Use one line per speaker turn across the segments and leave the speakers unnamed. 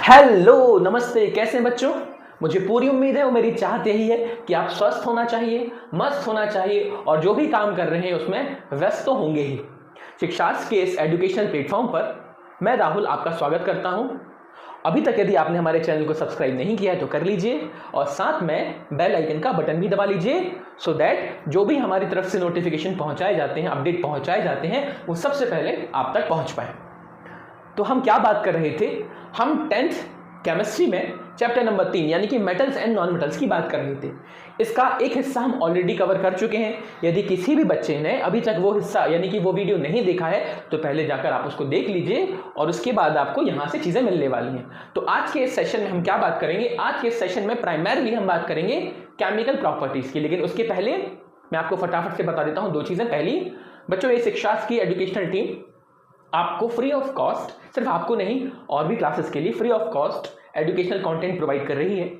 Hello नमस्ते, कैसे हैं बच्चों। मुझे पूरी उम्मीद है और मेरी चाहत यही है कि आप स्वस्थ होना चाहिए, मस्त होना चाहिए और जो भी काम कर रहे हैं उसमें व्यस्त तो होंगे ही। शिक्षार्थ के इस एजुकेशनल प्लेटफॉर्म पर मैं राहुल आपका स्वागत करता हूं। अभी तक यदि आपने हमारे चैनल को सब्सक्राइब नहीं किया है तो कर लीजिए और साथ में बेल आइकन का बटन भी दबा लीजिए सो दैट जो भी हमारी तरफ से नोटिफिकेशन पहुंचाए जाते हैं, अपडेट पहुंचाए जाते हैं, वो सबसे पहले आप तक पहुंच पाए। तो हम क्या बात कर रहे थे, हम 10th केमिस्ट्री में चैप्टर नंबर 3 यानी कि मेटल्स एंड नॉन मेटल्स की बात कर रहे थे। इसका एक हिस्सा हम ऑलरेडी कवर कर चुके हैं। यदि किसी भी बच्चे ने अभी तक वो हिस्सा यानी कि वो वीडियो नहीं देखा है तो पहले जाकर आप उसको देख लीजिए और उसके बाद आपको यहाँ से चीज़ें मिलने वाली हैं। तो आज के इस सेशन में हम क्या बात करेंगे, आज के इस सेशन में प्राइमरीली हम बात करेंगे केमिकल प्रॉपर्टीज़ की। लेकिन उसके पहले मैं आपको फटाफट से बता देता हूँ दो चीज़ें। पहली, बच्चों ये शिक्षार्थ की एजुकेशनल टीम आपको फ्री ऑफ कॉस्ट, सिर्फ आपको नहीं और भी क्लासेस के लिए free of cost educational content provide कर रही है।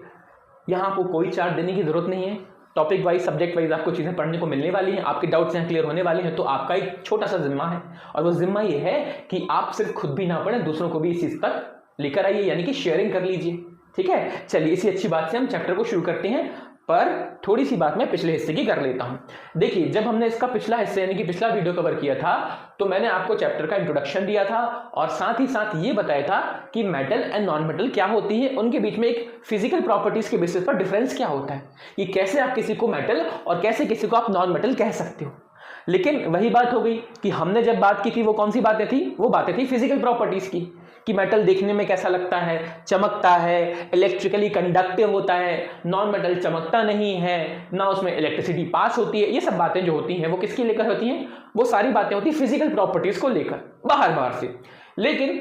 यहाँ आपको कोई चार्ज देने की जरूरत नहीं है। टॉपिक वाइज, सब्जेक्ट वाइज आपको चीज़ें पढ़ने को मिलने वाली हैं, आपके डाउट्स यहाँ क्लियर होने वाले हैं। तो आपका एक छोटा सा जिम्मा है और वो जिम्मा ये है कि आप सिर्फ खुद भी ना पढ़ें, दूसरों को भी इस चीज़ तक लेकर आइए, यानी कि शेयरिंग कर लीजिए। ठीक है, चलिए इसी अच्छी बात से हम चैप्टर को शुरू करते हैं। पर थोड़ी सी बात मैं पिछले हिस्से की कर लेता हूं। देखिए, जब हमने इसका पिछला हिस्सा यानी कि पिछला वीडियो कवर किया था तो मैंने आपको चैप्टर का इंट्रोडक्शन दिया था और साथ ही साथ ये बताया था कि मेटल एंड नॉन मेटल क्या होती है, उनके बीच में एक फिजिकल प्रॉपर्टीज के बेसिस पर डिफरेंस क्या होता है, कि कैसे आप किसी को मेटल और कैसे किसी को आप नॉन मेटल कह सकते हो। लेकिन वही बात हो गई कि हमने जब बात की थी वो कौन सी बातें थी, वो बातें थी फिजिकल प्रॉपर्टीज की, कि मेटल देखने में कैसा लगता है, चमकता है, इलेक्ट्रिकली कंडक्टिव होता है। नॉन मेटल चमकता नहीं है, ना उसमें इलेक्ट्रिसिटी पास होती है। ये सब बातें जो होती हैं वो किसकी लेकर होती हैं, वो सारी बातें होती हैं फिजिकल प्रॉपर्टीज को लेकर बाहर से। लेकिन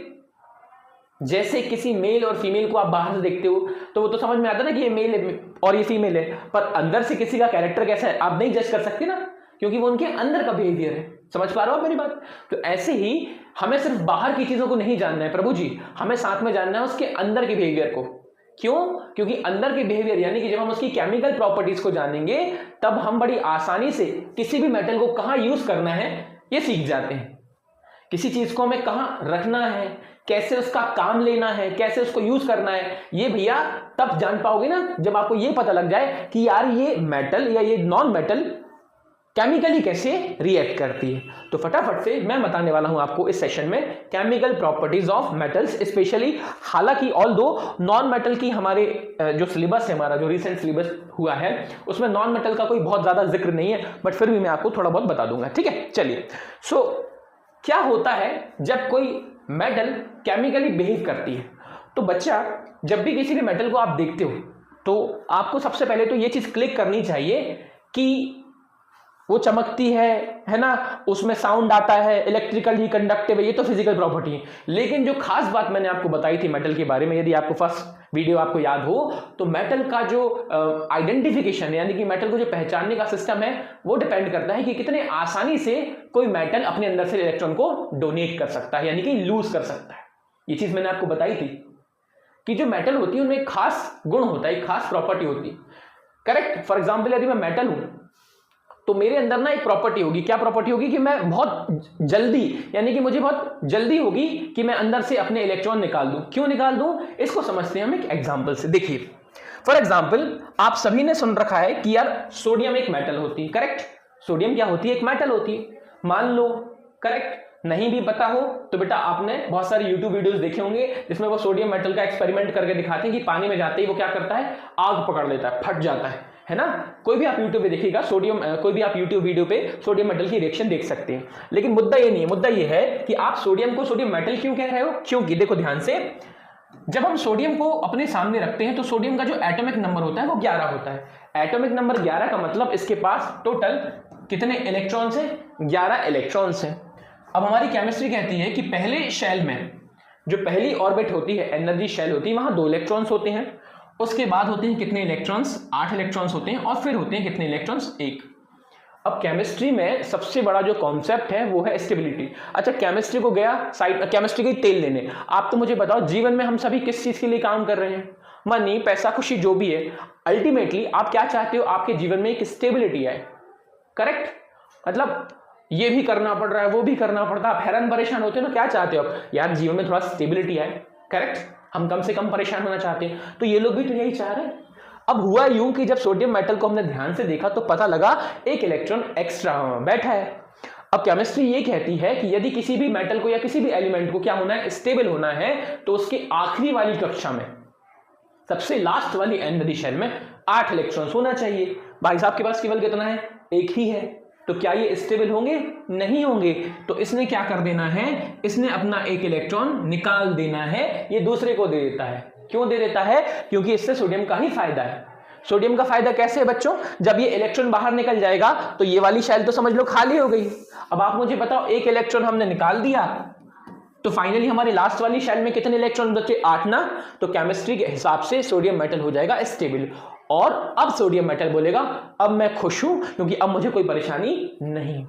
जैसे किसी मेल और फीमेल को आप बाहर से देखते हो तो वो तो समझ में आता है ना कि ये मेल है और ये फीमेल है, पर अंदर से किसी का कैरेक्टर कैसा है आप नहीं जज कर सकते ना, क्योंकि वो उनके अंदर का बिहेवियर है। समझ पा रहे हो आप मेरी बात। तो ऐसे ही हमें सिर्फ बाहर की चीजों को नहीं जानना है प्रभु जी, हमें साथ में जानना है उसके अंदर के बिहेवियर को। क्यों? क्योंकि अंदर के बिहेवियर यानी कि जब हम उसकी केमिकल प्रॉपर्टीज को जानेंगे तब हम बड़ी आसानी से किसी भी मेटल को कहां यूज करना है ये सीख जाते हैं। किसी चीज को हमें कहां रखना है, कैसे उसका काम लेना है, कैसे उसको यूज करना है, ये भैया तब जान पाओगे ना जब आपको ये पता लग जाए कि यार ये मेटल या ये नॉन मेटल केमिकली कैसे रिएक्ट करती है। तो फटाफट से मैं बताने वाला हूं आपको इस सेशन में chemical properties of metals specially. हालांकि ऑल दो नॉन मेटल की हमारे जो सिलेबस है, हमारा जो रिसेंट सिलेबस हुआ है उसमें नॉन मेटल का कोई बहुत ज्यादा जिक्र नहीं है, बट फिर भी मैं आपको थोड़ा बहुत बता दूंगा। ठीक है, चलिए। सो क्या होता है जब कोई मेटल केमिकली बिहेव करती है। तो बच्चा, जब भी किसी भी मेटल को आप देखते हो तो आपको सबसे पहले तो ये चीज क्लिक करनी चाहिए कि वो चमकती है ना, उसमें साउंड आता है, इलेक्ट्रिकली कंडक्टिव है, ये तो फिजिकल प्रॉपर्टी है। लेकिन जो खास बात मैंने आपको बताई थी मेटल के बारे में, यदि आपको फर्स्ट वीडियो आपको याद हो तो मेटल का जो आइडेंटिफिकेशन यानी कि मेटल को जो पहचानने का सिस्टम है वो डिपेंड करता है कि कितने आसानी से कोई मेटल अपने अंदर से इलेक्ट्रॉन को डोनेट कर सकता है यानी कि लूज कर सकता है। ये चीज मैंने आपको बताई थी कि जो मेटल होती है उनमें एक खास गुण होता है, एक खास प्रॉपर्टी होती है। करेक्ट। फॉर एग्जाम्पल, यदि मैं मेटल हूं तो मेरे अंदर ना एक प्रॉपर्टी होगी। क्या प्रॉपर्टी होगी? कि मैं बहुत जल्दी यानी कि मुझे बहुत जल्दी होगी कि मैं अंदर से अपने इलेक्ट्रॉन निकाल दूं। क्यों निकाल दूं, इसको समझते हैं हम एक एग्जांपल से। देखिए, फॉर एग्जांपल आप सभी ने सुन रखा है कि यार सोडियम एक मेटल होती है। करेक्ट। सोडियम क्या होती है? एक मेटल होती है, मान लो। करेक्ट। नहीं भी पता हो तो बेटा आपने बहुत सारे यूट्यूब वीडियोस देखे होंगे जिसमें वो सोडियम मेटल का एक्सपेरिमेंट करके दिखाते हैं कि पानी में जाते ही वो क्या करता है, आग पकड़ लेता है, फट जाता है ना। कोई भी आप यूट्यूब पे देखिएगा सोडियम, कोई भी आप यूट्यूब वीडियो पे सोडियम मेटल की रिएक्शन देख सकते हैं। लेकिन मुद्दा ये नहीं है, मुद्दा ये है कि आप सोडियम को सोडियम मेटल क्यों कह रहे हो। क्योंकि देखो ध्यान से, जब हम सोडियम को अपने सामने रखते हैं तो सोडियम का जो एटॉमिक नंबर होता है वो 11 होता है। एटॉमिक नंबर 11 का मतलब इसके पास टोटल कितने इलेक्ट्रॉन्स हैं? 11 इलेक्ट्रॉन्स हैं। अब हमारी केमिस्ट्री कहती है कि पहले शेल में जो पहली ऑर्बिट होती है, एनर्जी शेल होती है, वहां 2 इलेक्ट्रॉन्स होते हैं। उसके बाद होते हैं कितने इलेक्ट्रॉन्स? 8 इलेक्ट्रॉन्स होते हैं। और फिर होते हैं कितने इलेक्ट्रॉन्स? 1। अब केमिस्ट्री में सबसे बड़ा जो कॉन्सेप्ट है वो है स्टेबिलिटी। अच्छा, केमिस्ट्री को गया साइड, केमिस्ट्री की तेल लेने। आप तो मुझे बताओ, जीवन में हम सभी किस चीज के लिए काम कर रहे हैं? मनी, पैसा, खुशी, जो भी है, अल्टीमेटली आप क्या चाहते हो? आपके जीवन में एक स्टेबिलिटी आए। करेक्ट। मतलब ये भी करना पड़ रहा है, वो भी करना पड़ता है, आप हैरान परेशान होते हो ना। क्या चाहते हो आप? यार जीवन में थोड़ा स्टेबिलिटी आए। करेक्ट। हम कम से कम परेशान होना चाहते हैं, तो ये लोग भी तो यही चाह रहे हैं। अब हुआ यूं कि जब सोडियम मेटल को हमने ध्यान से देखा तो पता लगा एक इलेक्ट्रॉन एक्स्ट्रा बैठा है। अब केमिस्ट्री ये कहती है कि यदि किसी भी मेटल को या किसी भी एलिमेंट को क्या होना है, स्टेबल होना है, तो उसके आखिरी वाली कक्षा में, सबसे लास्ट वाली एनरी शेल में 8 इलेक्ट्रॉन्स होना चाहिए। भाई साहब के पास केवल कितना है, एक ही है, तो क्या ये स्टेबल होंगे? नहीं होंगे। तो इसने क्या कर देना है, इसने अपना एक इलेक्ट्रॉन निकाल देना है, ये दूसरे को दे देता है। क्यों दे देता है? क्योंकि इससे सोडियम का ही फायदा है। सोडियम का फायदा कैसे है बच्चों? जब ये इलेक्ट्रॉन बाहर निकल जाएगा तो ये वाली शेल तो समझ लो खाली हो गई। अब आप मुझे बताओ, एक इलेक्ट्रॉन हमने निकाल दिया तो फाइनली हमारी लास्ट वाली शेल में कितने इलेक्ट्रॉन बचे? 8 ना। तो केमिस्ट्री के हिसाब से सोडियम मेटल हो जाएगा स्टेबल। और अब सोडियम मेटल बोलेगा अब मैं खुश हूं क्योंकि अब मुझे कोई परेशानी नहीं।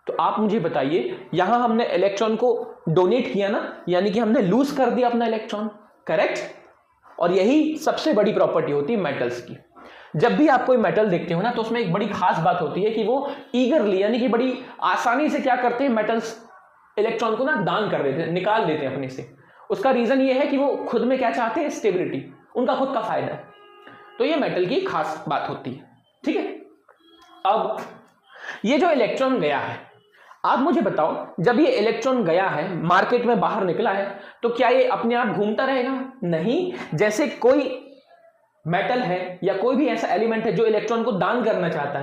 तो आप मुझे बताइए, यहां हमने इलेक्ट्रॉन को डोनेट किया ना, यानी कि हमने लूज कर दिया अपना इलेक्ट्रॉन, करेक्ट? और यही सबसे बड़ी प्रॉपर्टी होती है मेटल्स की। जब भी आप कोई मेटल देखते हो ना, तो उसमें एक बड़ी खास बात होती है कि वो ईगरली, यानी कि बड़ी आसानी से क्या करते हैं, मेटल्स इलेक्ट्रॉन को ना दान कर देते हैं, निकाल देते हैं अपने से। उसका रीजन ये है कि वो खुद में क्या चाहते हैं, स्टेबिलिटी, उनका खुद का फायदा है। तो ये मेटल की खास बात होती है, ठीक है। अब ये जो इलेक्ट्रॉन गया है, आप मुझे बताओ, जब ये इलेक्ट्रॉन गया है, मार्केट में बाहर निकला है, तो क्या ये अपने आप घूमता रहेगा? नहीं। जैसे कोई मेटल है या कोई भी ऐसा एलिमेंट है जो इलेक्ट्रॉन को दान करना चाहता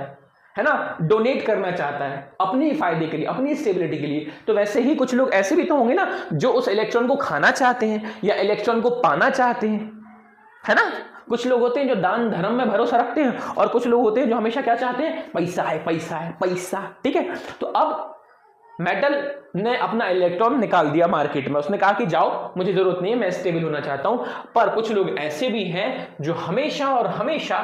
है ना, डोनेट करना चाहता है अपने फायदे के लिए, अपनी स्टेबिलिटी के लिए, तो वैसे ही कुछ लोग ऐसे भी तो होंगे ना जो उस इलेक्ट्रॉन को खाना चाहते हैं या इलेक्ट्रॉन को पाना चाहते हैं, है ना। कुछ लोग होते हैं जो दान धर्म में भरोसा रखते हैं, और कुछ लोग होते हैं जो हमेशा क्या चाहते हैं, पैसा है, पैसा है, पैसा, ठीक है। तो अब मेटल ने अपना इलेक्ट्रॉन निकाल दिया मार्केट में, उसने कहा कि जाओ, मुझे जरूरत नहीं है, मैं स्टेबल होना चाहता हूं। पर कुछ लोग ऐसे भी हैं जो हमेशा और हमेशा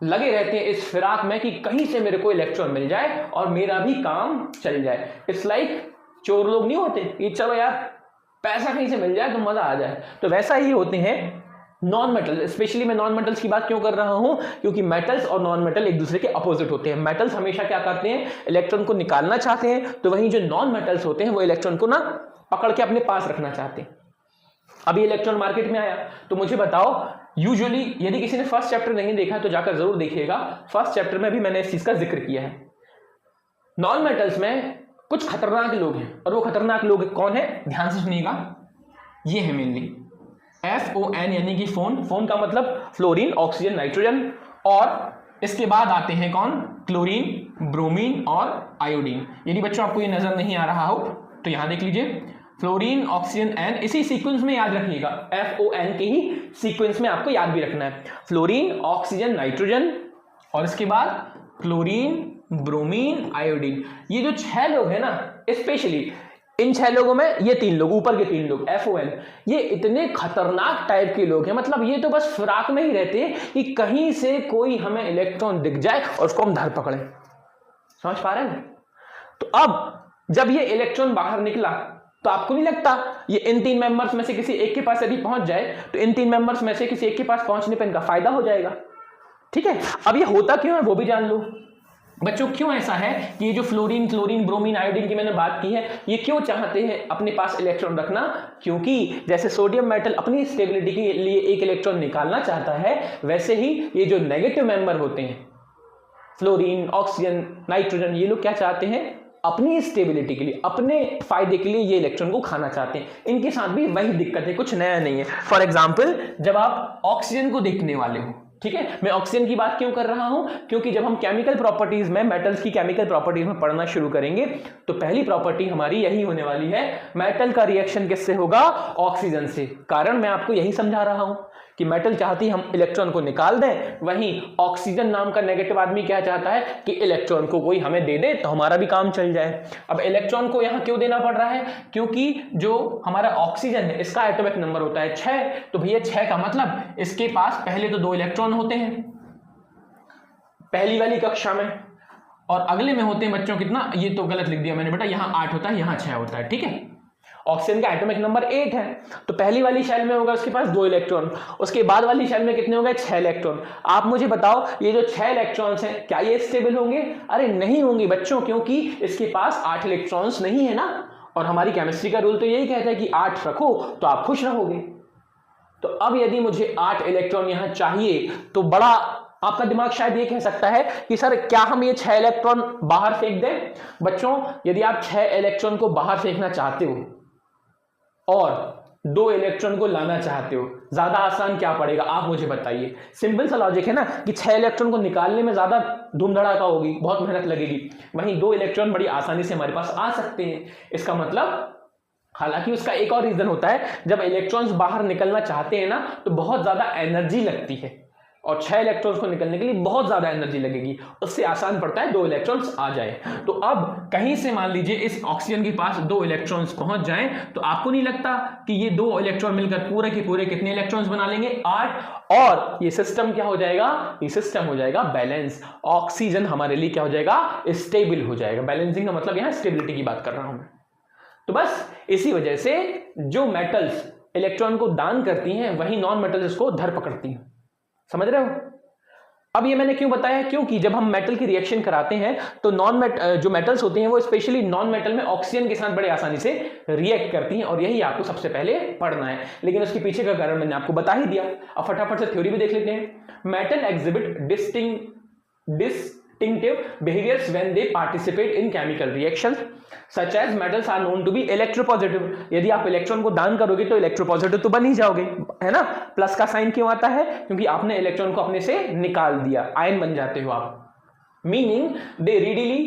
लगे रहते हैं इस फिराक में कि कहीं से मेरे को इलेक्ट्रॉन मिल जाए और मेरा भी काम चल जाए। इट्स लाइक चोर लोग नहीं होते कि चलो यार पैसा कहीं से मिल जाए तो मजा आ जाए, तो वैसा ही होते हैं नॉन मेटल। स्पेशली मैं नॉन मेटल्स की बात क्यों कर रहा हूं, क्योंकि मेटल्स और नॉन मेटल एक दूसरे के अपोजिट होते हैं। मेटल्स हमेशा क्या करते हैं, इलेक्ट्रॉन को निकालना चाहते हैं, तो वहीं जो नॉन मेटल्स होते हैं वो इलेक्ट्रॉन को ना पकड़ के अपने पास रखना चाहते हैं। अभी इलेक्ट्रॉन मार्केट में आया, तो मुझे बताओ, यूजुअली यदि किसी ने फर्स्ट चैप्टर नहीं देखा तो जाकर जरूर देखिएगा। फर्स्ट चैप्टर में भी मैंने इस चीज का जिक्र किया है। नॉन मेटल्स में कुछ खतरनाक लोग हैं, और वो खतरनाक लोग कौन है, ध्यान से सुनिएगा। ये है मेनली FON, यानी कि फोन का मतलब फ्लोरीन, ऑक्सीजन, नाइट्रोजन, और इसके बाद आते हैं कौन, क्लोरीन, ब्रोमीन और आयोडीन। यदि बच्चों आपको ये नजर नहीं आ रहा हो तो यहां देख लीजिए, फ्लोरीन, ऑक्सीजन, एन, इसी सीक्वेंस में याद रखिएगा, FON के ही सीक्वेंस में आपको याद भी रखना है। फ्लोरीन, ऑक्सीजन, नाइट्रोजन, और इसके बाद क्लोरीन, ब्रोमीन, आयोडीन। ये जो 6 लोग हैं ना, स्पेशली इन 6 लोगों में ये 3 लोग, ऊपर के 3 लोग FON, ये इतने खतरनाक टाइप के लोग हैं। मतलब ये तो बस फिराक में ही रहते हैं कि कहीं से कोई हमें इलेक्ट्रॉन दिख जाए और उसको हम धर पकड़े। समझ पा रहे हैं? तो अब जब ये इलेक्ट्रॉन बाहर निकला, तो आपको नहीं लगता ये इन 3 मेंबर्स में से किसी एक के पास यदि पहुंच जाए, तो इन 3 मेंबर्स में से किसी एक के पास पहुंचने पर इनका फायदा हो जाएगा, ठीक है। अब ये होता क्यों है वो भी जान लो बच्चों। क्यों ऐसा है कि ये जो फ्लोरीन, क्लोरीन, ब्रोमीन, आयोडीन की मैंने बात की है, ये क्यों चाहते हैं अपने पास इलेक्ट्रॉन रखना? क्योंकि जैसे सोडियम मेटल अपनी स्टेबिलिटी के लिए एक इलेक्ट्रॉन निकालना चाहता है, वैसे ही ये जो नेगेटिव मेंबर होते हैं, फ्लोरीन, ऑक्सीजन, नाइट्रोजन, ये लोग क्या चाहते हैं, अपनी स्टेबिलिटी के लिए, अपने फायदे के लिए ये इलेक्ट्रॉन को खाना चाहते हैं। इनके साथ भी वही दिक्कत है, कुछ नया नहीं है। फॉर एग्जाम्पल, जब आप ऑक्सीजन को देखने वाले हो, ठीक है, मैं ऑक्सीजन की बात क्यों कर रहा हूं, क्योंकि जब हम केमिकल प्रॉपर्टीज में, मेटल्स की केमिकल प्रॉपर्टीज में पढ़ना शुरू करेंगे, तो पहली प्रॉपर्टी हमारी यही होने वाली है, मेटल का रिएक्शन किससे होगा, ऑक्सीजन से। कारण मैं आपको यही समझा रहा हूं कि मेटल चाहती हम इलेक्ट्रॉन को निकाल दें, वहीं ऑक्सीजन नाम का नेगेटिव आदमी क्या चाहता है कि इलेक्ट्रॉन को कोई हमें दे दे तो हमारा भी काम चल जाए। अब इलेक्ट्रॉन को यहां क्यों देना पड़ रहा है, क्योंकि जो हमारा ऑक्सीजन है इसका एटॉमिक नंबर होता है 6, तो भैया 6 का मतलब इसके पास पहले तो 2 इलेक्ट्रॉन होते हैं पहली वाली कक्षा में, और अगले में होते हैं बच्चों कितना, ये तो गलत लिख दिया मैंने बेटा, यहां 8 होता है, यहां 6 होता है, ठीक है। ऑक्सीजन का एटॉमिक नंबर 8 है, तो पहली वाली शेल में होगा उसके पास 2 इलेक्ट्रॉन, उसके बाद वाली शेल में कितने होंगे, 6 इलेक्ट्रॉन। आप मुझे बताओ, ये जो 6 इलेक्ट्रॉन्स हैं क्या ये स्टेबल होंगे? अरे नहीं होंगे बच्चों, क्योंकि इसके पास 8 इलेक्ट्रॉन्स नहीं है ना। और हमारी केमिस्ट्री का रूल तो यही कहता है कि 8 रखो तो आप खुश रहोगे। अब यदि मुझे 8 इलेक्ट्रॉन यहां चाहिए तो बड़ा आपका दिमाग शायद ये कह सकता है कि सर क्या हम ये 6 इलेक्ट्रॉन बाहर फेंक दें? बच्चों, यदि आप 6 इलेक्ट्रॉन को बाहर फेंकना चाहते हो और 2 इलेक्ट्रॉन को लाना चाहते हो, ज्यादा आसान क्या पड़ेगा आप मुझे बताइए। सिंपल सा लॉजिक है ना कि 6 इलेक्ट्रॉन को निकालने में ज्यादा धूम धड़ाका होगी, बहुत मेहनत लगेगी, वहीं 2 इलेक्ट्रॉन बड़ी आसानी से हमारे पास आ सकते हैं। इसका मतलब, हालांकि उसका एक और रीजन होता है, जब इलेक्ट्रॉन्स बाहर निकलना चाहते हैं ना तो बहुत ज्यादा एनर्जी लगती है और 6 इलेक्ट्रॉन्स को निकलने के लिए बहुत ज्यादा एनर्जी लगेगी, उससे आसान पड़ता है 2 इलेक्ट्रॉन्स आ जाए। तो अब कहीं से मान लीजिए इस ऑक्सीजन के पास 2 इलेक्ट्रॉन्स पहुंच जाएं तो आपको नहीं लगता कि ये 2 इलेक्ट्रॉन मिलकर पूरे के पूरे कितने इलेक्ट्रॉन्स बना लेंगे? 8। और ये सिस्टम क्या हो जाएगा? ये सिस्टम हो जाएगा बैलेंस। ऑक्सीजन हमारे लिए क्या हो जाएगा? स्टेबल हो जाएगा। बैलेंसिंग का मतलब यहां स्टेबिलिटी की बात कर रहा हूं मैं। तो बस इसी वजह से जो मेटल्स इलेक्ट्रॉन को दान करती हैं वही नॉन मेटल्स इसको धर पकड़ती हैं। समझ रहे हो? अब ये मैंने क्यों बताया? क्योंकि जब हम मेटल की रिएक्शन कराते हैं तो जो मेटल्स होते हैं वो स्पेशली नॉन मेटल में ऑक्सीजन के साथ बड़े आसानी से रिएक्ट करती हैं और यही आपको सबसे पहले पढ़ना है। लेकिन उसके पीछे का कारण मैंने आपको बता ही दिया। अब फटाफट से थ्योरी भी देख लेते हैं। Metal exhibit distinctive behaviors when they participate in chemical reactions such as metals are known to be electropositive। यदि आप इलेक्ट्रॉन को दान करोगे तो इलेक्ट्रोपॉजिटिव तो बन ही जाओगे, है ना? प्लस का साइन क्यों आता है? क्योंकि आपने इलेक्ट्रॉन को अपने से निकाल दिया, आयन बन जाते हो आप। Meaning they readily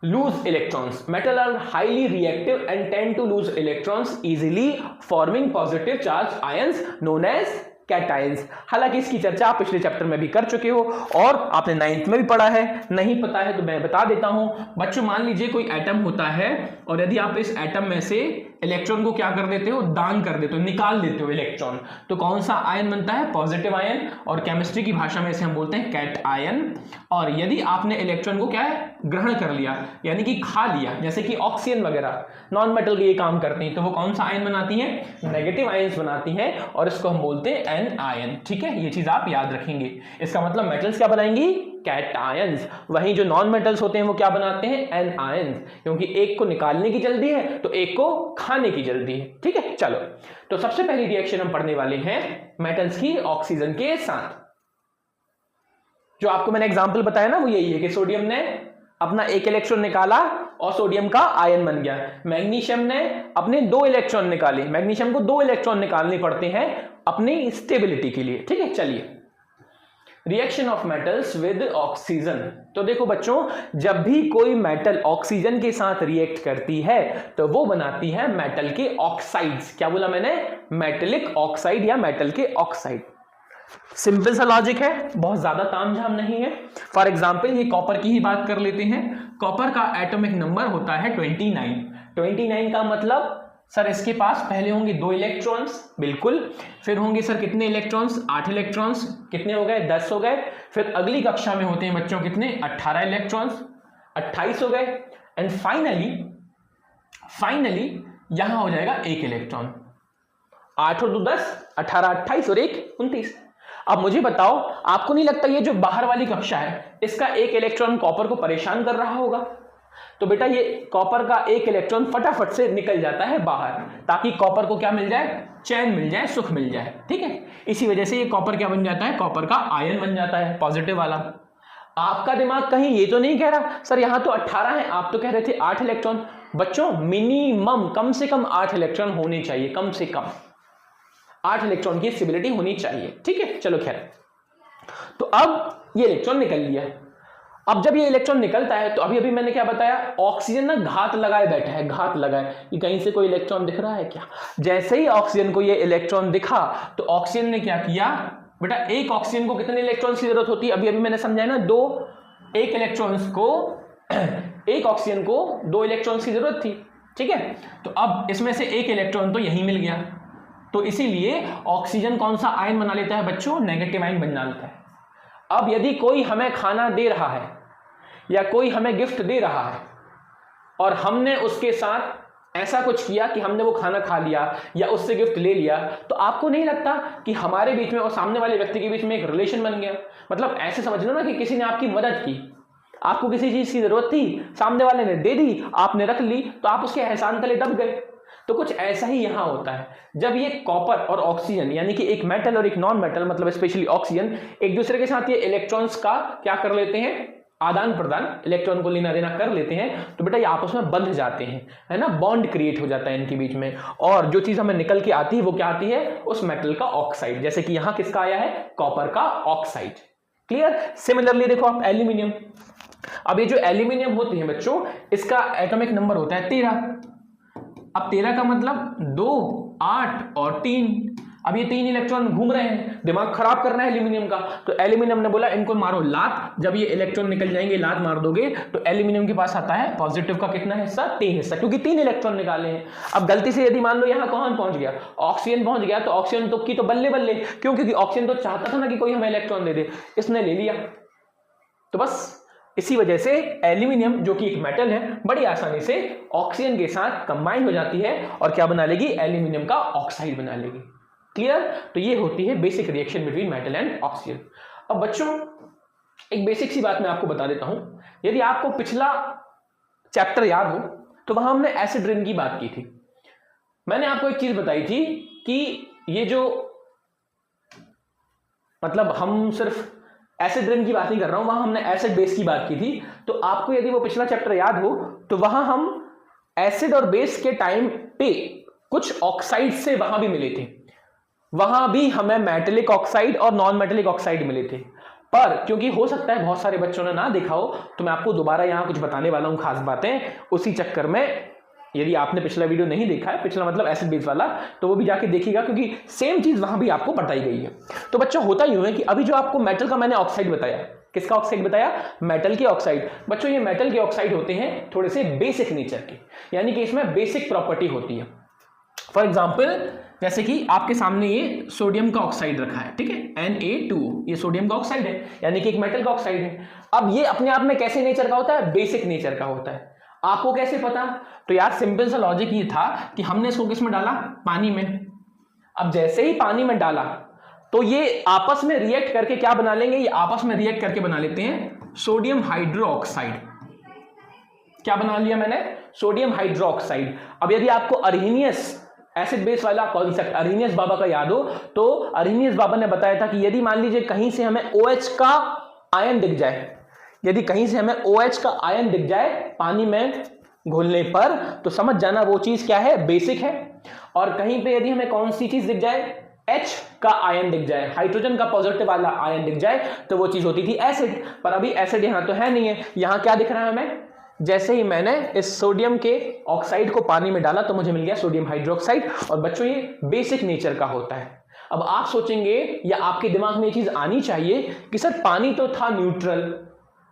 lose electrons। metal are highly reactive and tend to lose electrons easily forming positive charged ions known as cations. हालांकि इसकी चर्चा आप पिछले चैप्टर में भी कर चुके हो और आपने 9th में भी पढ़ा है। नहीं पता है तो मैं बता देता हूं। बच्चों, मान लीजिए कोई एटम होता है और यदि आप इस एटम में से इलेक्ट्रॉन को क्या कर देते हो? दान कर देते हो, निकाल देते हो इलेक्ट्रॉन, तो कौन सा आयन बनता है? Positive ion. और केमिस्ट्री की भाषा में इसे हम बोलते हैं कैट आयन। और यदि आपने इलेक्ट्रॉन को क्या है? ग्रहण कर लिया, यानी कि खा लिया, जैसे कि ऑक्सीजन वगैरह नॉन मेटल के ये काम करती हैं, तो वो कौन सा आयन बनाती हैं? नेगेटिव आयन्स बनाती हैं और इसको हम बोलते हैं एन आयन। ठीक है, ये चीज आप याद रखेंगे। इसका मतलब मेटल्स क्या बनाएंगी? Cations. वहीं जो नॉन मेटल्स होते हैं वो क्या बनाते हैं? एन आयन्स, क्योंकि एक को निकालने की जल्दी है तो एक को खाने की जल्दी है। ठीक है, चलो तो सबसे पहली रिएक्शन हम पढ़ने वाले हैं मेटल्स की ऑक्सीजन के साथ। जो आपको मैंने एग्जांपल बताया ना वो यही है कि सोडियम ने अपना 1 इलेक्ट्रॉन निकाला और सोडियम का आयन बन गया। मैग्नीशियम ने अपने 2 इलेक्ट्रॉन निकाले। मैग्नीशियम को 2 इलेक्ट्रॉन निकालने पड़ते हैं अपनी स्टेबिलिटी के लिए। ठीक है, चलिए reaction of metals with oxygen. तो देखो बच्चों, जब भी कोई मेटल ऑक्सीजन के साथ रिएक्ट करती है तो वो बनाती है मेटल के ऑक्साइड्स। क्या बोला मैंने? मेटेलिक ऑक्साइड या मेटल के ऑक्साइड। सिंपल सा लॉजिक है, बहुत ज्यादा तामझाम नहीं है। फॉर एग्जांपल ये कॉपर की ही बात कर लेते हैं। कॉपर का एटॉमिक नंबर होता है 29। 29 का मतलब सर इसके पास पहले होंगे 2 इलेक्ट्रॉन्स, बिल्कुल। फिर होंगे सर कितने इलेक्ट्रॉन्स? 8 इलेक्ट्रॉन्स। कितने हो गए? 10 हो गए। फिर अगली कक्षा में होते हैं बच्चों कितने? 18 इलेक्ट्रॉन्स, 28 हो गए। एंड फाइनली यहां हो जाएगा 1 इलेक्ट्रॉन। 8 और 2 10, 18 28 और 1 29। अब मुझे बताओ, आपको नहीं लगता ये जो बाहर वाली कक्षा है इसका 1 इलेक्ट्रॉन कॉपर को परेशान कर रहा होगा? तो बेटा ये कॉपर का 1 इलेक्ट्रॉन फटाफट से निकल जाता है बाहर, ताकि कॉपर को क्या मिल जाए? चैन मिल जाए, सुख मिल जाए। ठीक है, इसी वजह से ये कॉपर क्या बन जाता है? कॉपर का आयन बन जाता है, पॉजिटिव वाला। आपका दिमाग कहीं ये तो नहीं कह रहा सर यहां तो 18 है, आप तो कह रहे थे 8 इलेक्ट्रॉन। बच्चों, मिनिमम कम से कम 8 इलेक्ट्रॉन होने चाहिए, कम से कम 8 इलेक्ट्रॉन की स्टेबिलिटी होनी चाहिए। ठीक है, चलो खैर। तो अब ये इलेक्ट्रॉन निकल लिया। अब जब ये इलेक्ट्रॉन निकलता है तो अभी मैंने क्या बताया? ऑक्सीजन ना घात लगाए बैठा है, घात लगाए कि कहीं से कोई इलेक्ट्रॉन दिख रहा है क्या। जैसे ही ऑक्सीजन को ये इलेक्ट्रॉन दिखा तो ऑक्सीजन ने क्या किया? बेटा एक ऑक्सीजन को कितने इलेक्ट्रॉन की जरूरत होती है? अभी मैंने समझाया ना, 2। एक ऑक्सीजन को 2 इलेक्ट्रॉन की जरूरत थी। ठीक है, तो अब इसमें से 1 इलेक्ट्रॉन तो यहीं मिल गया, तो इसीलिए ऑक्सीजन कौन सा आयन बना लेता है बच्चों? नेगेटिव आयन बन जाता है। अब यदि कोई हमें खाना दे रहा है या कोई हमें गिफ्ट दे रहा है और हमने उसके साथ ऐसा कुछ किया कि हमने वो खाना खा लिया या उससे गिफ्ट ले लिया, तो आपको नहीं लगता कि हमारे बीच में और सामने वाले व्यक्ति के बीच में एक रिलेशन बन गया? मतलब ऐसे समझ लो ना कि किसी ने आपकी मदद की, आपको किसी चीज की जरूरत थी, सामने वाले ने दे दी, आपने रख ली, तो आप उसके एहसान तले दब गए। तो कुछ ऐसा ही यहां होता है, जब ये कॉपर और ऑक्सीजन यानी कि एक मेटल और एक नॉन मेटल मतलब स्पेशली ऑक्सीजन एक दूसरे के साथ ये इलेक्ट्रॉन्स का क्या कर लेते हैं, आदान प्रदान, इलेक्ट्रॉन को लेना देना कर लेते हैं, तो बेटा ये आपस में बंध जाते हैं, है ना, बॉन्ड क्रिएट हो जाता है इनके बीच में, और जो चीज हमें निकल के आती है वो क्या आती है, उस मेटल का ऑक्साइड, जैसे कि यहां किसका आया है, कॉपर का ऑक्साइड। क्लियर। सिमिलरली देखो आप एल्यूमिनियम, अब ये जो एल्यूमिनियम होती है बच्चों, इसका एटॉमिक नंबर होता है 13। अब 13 का मतलब 2, 8 और 3, अब ये 3 इलेक्ट्रॉन घूम रहे हैं, दिमाग खराब करना है एल्यूमिनियम का, तो एल्यूमिनियम ने बोला इनको मारो लात, जब ये इलेक्ट्रॉन निकल जाएंगे लात मार दोगे तो एल्यूमिनियम के पास आता है पॉजिटिव का कितना हिस्सा, 3 हिस्सा, क्योंकि 3 इलेक्ट्रॉन निकाले हैं। अब गलती से यदि मान लो यहां कौन पहुंच गया, ऑक्सीजन पहुंच गया, तो ऑक्सीजन तो की तो बल्ले बल्ले, क्यों, क्योंकि ऑक्सीजन तो चाहता था ना कि कोई हमें इलेक्ट्रॉन दे दे, इसने ले लिया। तो बस इसी वजह से एल्यूमिनियम जो कि एक मेटल है बड़ी आसानी से ऑक्सीजन के साथ कंबाइन हो जाती है और क्या बना लेगी, एल्यूमिनियम का ऑक्साइड बना लेगी। क्लियर। तो ये होती है basic reaction between metal and oxygen. अब बच्चों एक बेसिक सी बात मैं आपको बता देता हूं, यदि आपको पिछला चैप्टर याद हो तो वहां हमने एसिड रेन की बात की थी। मैंने आपको एक चीज बताई थी कि ये जो मतलब हम सिर्फ एसिड रेन की बात नहीं कर रहा हूं, वहां हमने एसिड बेस की बात की थी। तो आपको यदि वो पिछला चैप्टर याद हो तो वहां हम एसिड और बेस के टाइम पे कुछ ऑक्साइड से वहां भी मिले थे, वहां भी हमें मेटेलिक ऑक्साइड और नॉन मेटेलिक ऑक्साइड मिले थे। पर क्योंकि हो सकता है बहुत सारे बच्चों ने ना देखा हो तो मैं आपको दोबारा यहां कुछ बताने वाला हूं खास बातें, उसी चक्कर में यदि आपने पिछला वीडियो नहीं देखा है, पिछला मतलब एसिड बेस वाला, तो वो भी जाके देखिएगा क्योंकि सेम चीज वहां भी आपको बताई गई है। तो बच्चों होता यूं है कि अभी जो आपको मेटल का मैंने ऑक्साइड बताया, किसका ऑक्साइड बताया, मेटल के ऑक्साइड। बच्चों ये मेटल के ऑक्साइड होते हैं थोड़े से बेसिक नेचर के, यानी कि इसमें बेसिक प्रॉपर्टी होती है। फॉर एग्जाम्पल जैसे कि आपके सामने ये सोडियम का ऑक्साइड रखा है, ठीक है, Na2, ये सोडियम का ऑक्साइड है यानी कि एक मेटल का ऑक्साइड है। अब ये अपने आप में कैसे नेचर का होता है, बेसिक नेचर का होता है। आपको कैसे पता, तो यार सिंपल सा लॉजिक ये था कि हमने इसको किस में डाला, पानी में। अब जैसे ही पानी में डाला तो ये आपस में रिएक्ट करके क्या बना लेंगे, ये आपस में रिएक्ट करके बना लेते हैं सोडियम हाइड्रोक्साइड। क्या बना लिया मैंने, सोडियम हाइड्रोक्साइड। अब यदि आपको अरहिनियस एसिड बेस वाला कॉन्सेप्ट अरहिनियस बाबा का याद हो तो अरहिनियस बाबा ने बताया था कि यदि मान लीजिए कहीं से हमें OH का आयन दिख जाए, यदि कहीं से हमें OH का आयन दिख जाए पानी में घोलने पर, तो समझ जाना वो चीज क्या है, बेसिक है। और कहीं पे यदि हमें कौन सी चीज दिख जाए, H का आयन दिख जाए, हाइड्रोजन का पॉजिटिव वाला आयन दिख जाए, तो वो चीज होती थी एसिड। पर अभी एसिड यहां तो है नहीं है, यहां क्या दिख रहा है हमें, जैसे ही मैंने इस सोडियम के ऑक्साइड को पानी में डाला तो मुझे मिल गया सोडियम हाइड्रोक्साइड। और बच्चों ये बेसिक नेचर का होता है। अब आप सोचेंगे या आपके दिमाग में ये चीज आनी चाहिए कि सर पानी तो था न्यूट्रल,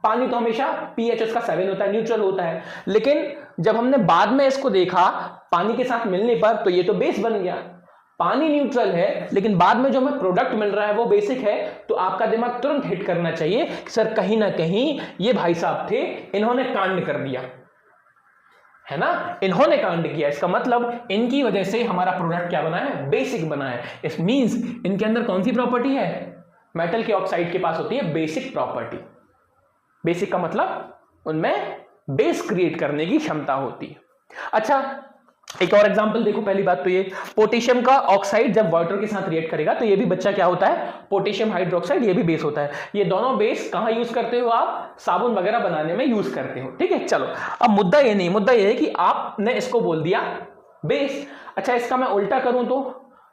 पानी तो हमेशा pH उसका 7 होता है, न्यूट्रल होता है, लेकिन जब हमने बाद में इसको देखा पानी के साथ मिलने पर तो ये तो बेस बन गया। पानी न्यूट्रल है लेकिन बाद में जो हमें प्रोडक्ट मिल रहा है वो बेसिक है, तो आपका दिमाग तुरंत हिट करना चाहिए कि सर कहीं ना कहीं ये भाई साहब थे, इन्होंने कांड कर दिया है ना, इन्होंने कांड किया। इसका मतलब इनकी वजह से हमारा प्रोडक्ट क्या बना है, बेसिक बना है। इट मींस इनके अंदर कौन सी प्रॉपर्टी है, मेटल के ऑक्साइड के पास होती है बेसिक प्रॉपर्टी। बेसिक का मतलब उनमें बेस क्रिएट करने की क्षमता होती है। अच्छा एक और एग्जांपल देखो, पहली बात तो ये पोटेशियम का ऑक्साइड जब वाटर के साथ रिएक्ट करेगा तो ये भी बच्चा क्या होता है, पोटेशियम हाइड्रोक्साइड, ये भी बेस होता है। ये दोनों बेस कहां यूज करते हो आप, साबुन वगैरह बनाने में यूज करते हो, ठीक है। चलो अब मुद्दा ये नहीं, मुद्दा ये है कि आपने इसको बोल दिया बेस। अच्छा इसका मैं उल्टा करूं तो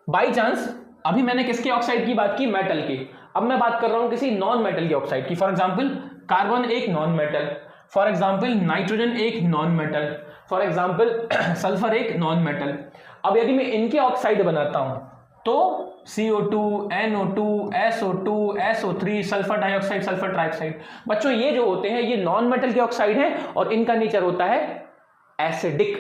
बाई चांस अभी मैंने किसके ऑक्साइड की बात की, मेटल की, अब मैं बात कर रहा हूं किसी नॉन मेटल के ऑक्साइड की। फॉर एग्जाम्पल कार्बन एक non metal, for example nitrogen एक non metal, for example sulphur एक नॉन मेटल। अब यदि मैं इनके ऑक्साइड बनाता हूं तो CO2, NO2, SO2, SO3, sulphur dioxide, sulphur trioxide. बच्चों ये जो होते हैं ये नॉन मेटल के ऑक्साइड हैं और इनका नेचर होता है एसिडिक।